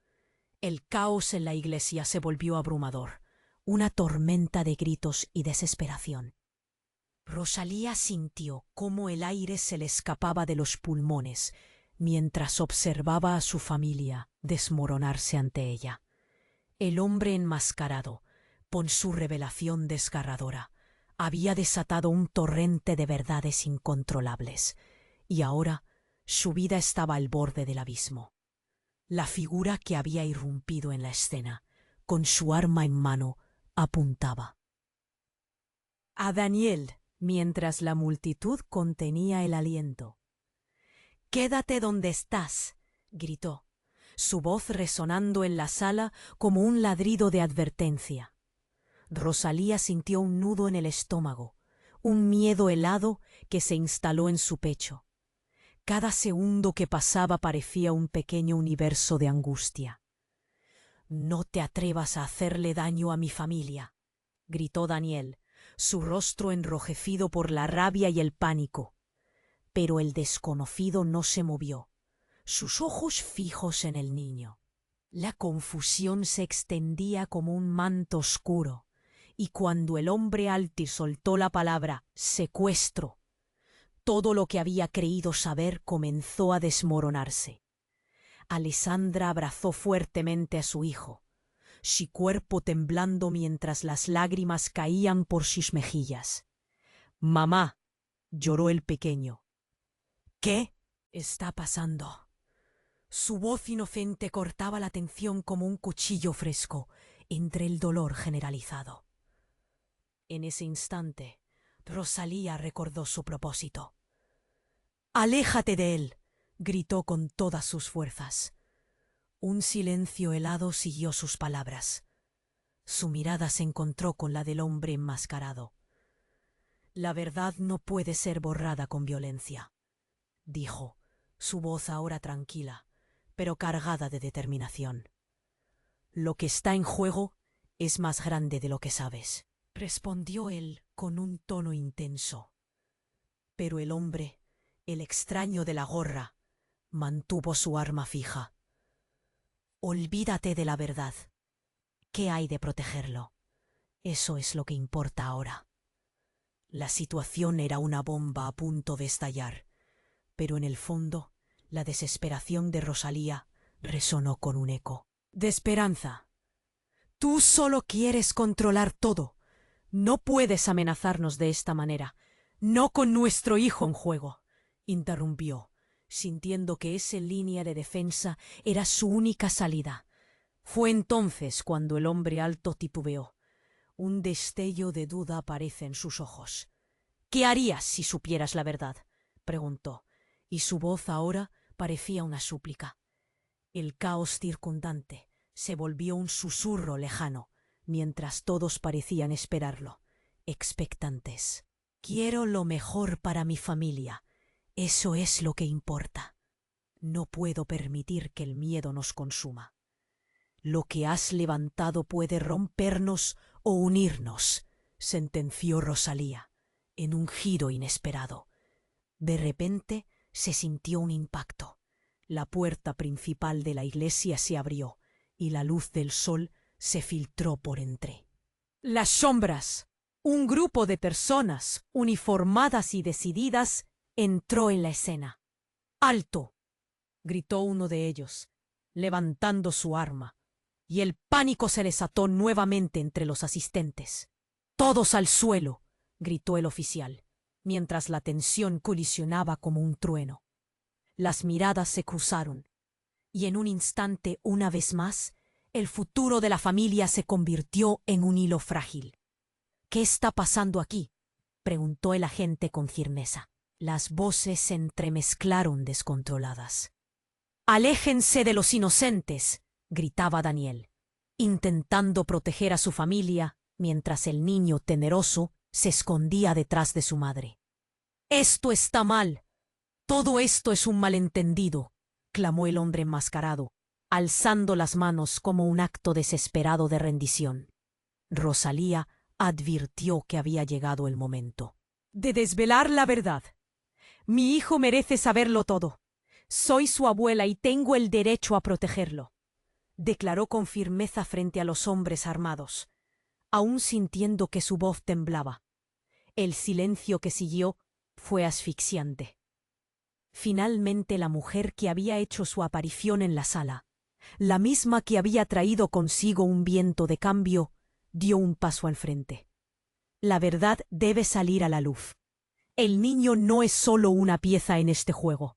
El caos en la iglesia se volvió abrumador, una tormenta de gritos y desesperación. Rosalía sintió cómo el aire se le escapaba de los pulmones mientras observaba a su familia desmoronarse ante ella. El hombre enmascarado, con su revelación desgarradora, había desatado un torrente de verdades incontrolables, y ahora su vida estaba al borde del abismo. La figura que había irrumpido en la escena, con su arma en mano, apuntaba a Daniel, mientras la multitud contenía el aliento. «Quédate donde estás», gritó, su voz resonando en la sala como un ladrido de advertencia. Rosalía sintió un nudo en el estómago, un miedo helado que se instaló en su pecho. Cada segundo que pasaba parecía un pequeño universo de angustia. «No te atrevas a hacerle daño a mi familia», gritó Daniel, su rostro enrojecido por la rabia y el pánico. Pero el desconocido no se movió, sus ojos fijos en el niño. La confusión se extendía como un manto oscuro, y cuando el hombre alto soltó la palabra «secuestro», todo lo que había creído saber comenzó a desmoronarse. Alessandra abrazó fuertemente a su hijo, su cuerpo temblando mientras las lágrimas caían por sus mejillas. «Mamá», lloró el pequeño. «¿Qué está pasando?». Su voz inocente cortaba la tensión como un cuchillo fresco entre el dolor generalizado. En ese instante, Rosalía recordó su propósito. «Aléjate de él», gritó con todas sus fuerzas. Un silencio helado siguió sus palabras. Su mirada se encontró con la del hombre enmascarado. «La verdad no puede ser borrada con violencia», dijo, su voz ahora tranquila, pero cargada de determinación. «Lo que está en juego es más grande de lo que sabes», respondió él con un tono intenso. Pero el hombre, el extraño de la gorra, mantuvo su arma fija. «Olvídate de la verdad. ¿Qué hay de protegerlo? Eso es lo que importa ahora». La situación era una bomba a punto de estallar, pero en el fondo la desesperación de Rosalía resonó con un eco de esperanza. «Tú solo quieres controlar todo. No puedes amenazarnos de esta manera. No con nuestro hijo en juego», interrumpió, sintiendo que esa línea de defensa era su única salida. Fue entonces cuando el hombre alto titubeó. Un destello de duda aparece en sus ojos. «¿Qué harías si supieras la verdad?», preguntó, y su voz ahora parecía una súplica. El caos circundante se volvió un susurro lejano, mientras todos parecían esperarlo, expectantes. «Quiero lo mejor para mi familia. Eso es lo que importa. No puedo permitir que el miedo nos consuma. Lo que has levantado puede rompernos o unirnos», sentenció Rosalía, en un giro inesperado. De repente se sintió un impacto. La puerta principal de la iglesia se abrió y la luz del sol se filtró por entre las sombras. Un grupo de personas, uniformadas y decididas, entró en la escena. ¡Alto!, gritó uno de ellos, levantando su arma, y el pánico se desató nuevamente entre los asistentes. ¡Todos al suelo!, gritó el oficial, mientras la tensión colisionaba como un trueno. Las miradas se cruzaron, y en un instante, una vez más, el futuro de la familia se convirtió en un hilo frágil. «¿Qué está pasando aquí?», preguntó el agente con firmeza. Las voces se entremezclaron descontroladas. «¡Aléjense de los inocentes!», gritaba Daniel, intentando proteger a su familia, mientras el niño temeroso se escondía detrás de su madre. «Esto está mal. Todo esto es un malentendido», clamó el hombre enmascarado, alzando las manos como un acto desesperado de rendición. Rosalía advirtió que había llegado el momento de desvelar la verdad. «Mi hijo merece saberlo todo. Soy su abuela y tengo el derecho a protegerlo», declaró con firmeza frente a los hombres armados, aún sintiendo que su voz temblaba. El silencio que siguió fue asfixiante. Finalmente la mujer que había hecho su aparición en la sala, la misma que había traído consigo un viento de cambio, dio un paso al frente. «La verdad debe salir a la luz. El niño no es solo una pieza en este juego».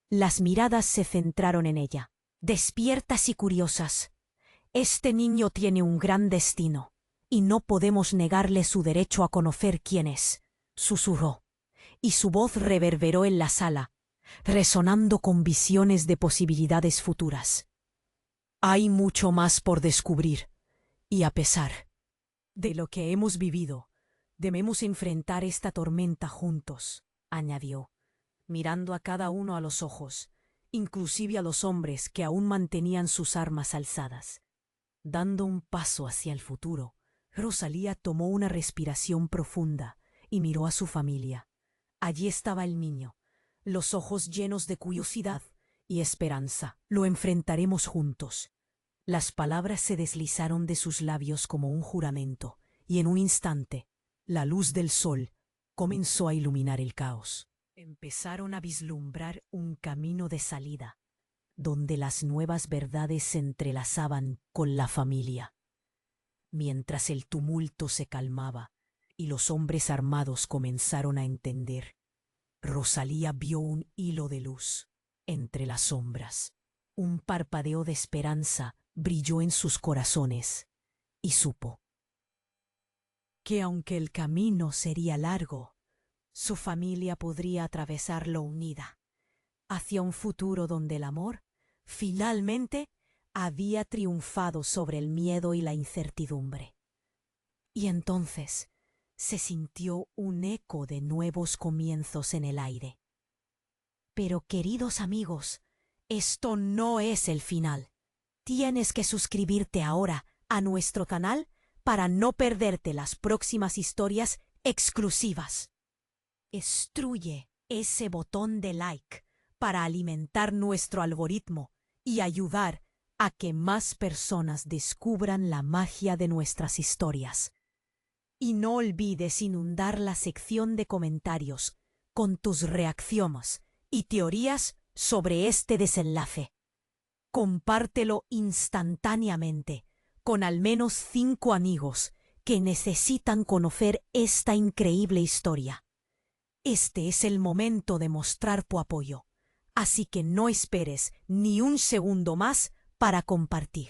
Las miradas se centraron en ella, despiertas y curiosas. «Este niño tiene un gran destino, y no podemos negarle su derecho a conocer quién es», susurró, y su voz reverberó en la sala, resonando con visiones de posibilidades futuras. «Hay mucho más por descubrir, y a pesar de lo que hemos vivido, debemos enfrentar esta tormenta juntos», añadió, mirando a cada uno a los ojos, inclusive a los hombres que aún mantenían sus armas alzadas. Dando un paso hacia el futuro, Rosalía tomó una respiración profunda y miró a su familia. Allí estaba el niño, los ojos llenos de curiosidad y esperanza. «Lo enfrentaremos juntos». Las palabras se deslizaron de sus labios como un juramento, y en un instante, la luz del sol comenzó a iluminar el caos. Empezaron a vislumbrar un camino de salida, donde las nuevas verdades se entrelazaban con la familia. Mientras el tumulto se calmaba y los hombres armados comenzaron a entender, Rosalía vio un hilo de luz entre las sombras. Un parpadeo de esperanza brilló en sus corazones, y supo que aunque el camino sería largo, su familia podría atravesarlo unida, hacia un futuro donde el amor, finalmente, había triunfado sobre el miedo y la incertidumbre. Y entonces se sintió un eco de nuevos comienzos en el aire. Pero, queridos amigos, esto no es el final. Tienes que suscribirte ahora a nuestro canal para no perderte las próximas historias exclusivas. Destruye ese botón de like para alimentar nuestro algoritmo y ayudar a que más personas descubran la magia de nuestras historias. Y no olvides inundar la sección de comentarios con tus reacciones y teorías sobre este desenlace. Compártelo instantáneamente con al menos 5 amigos que necesitan conocer esta increíble historia. Este es el momento de mostrar tu apoyo, así que no esperes ni un segundo más para compartir.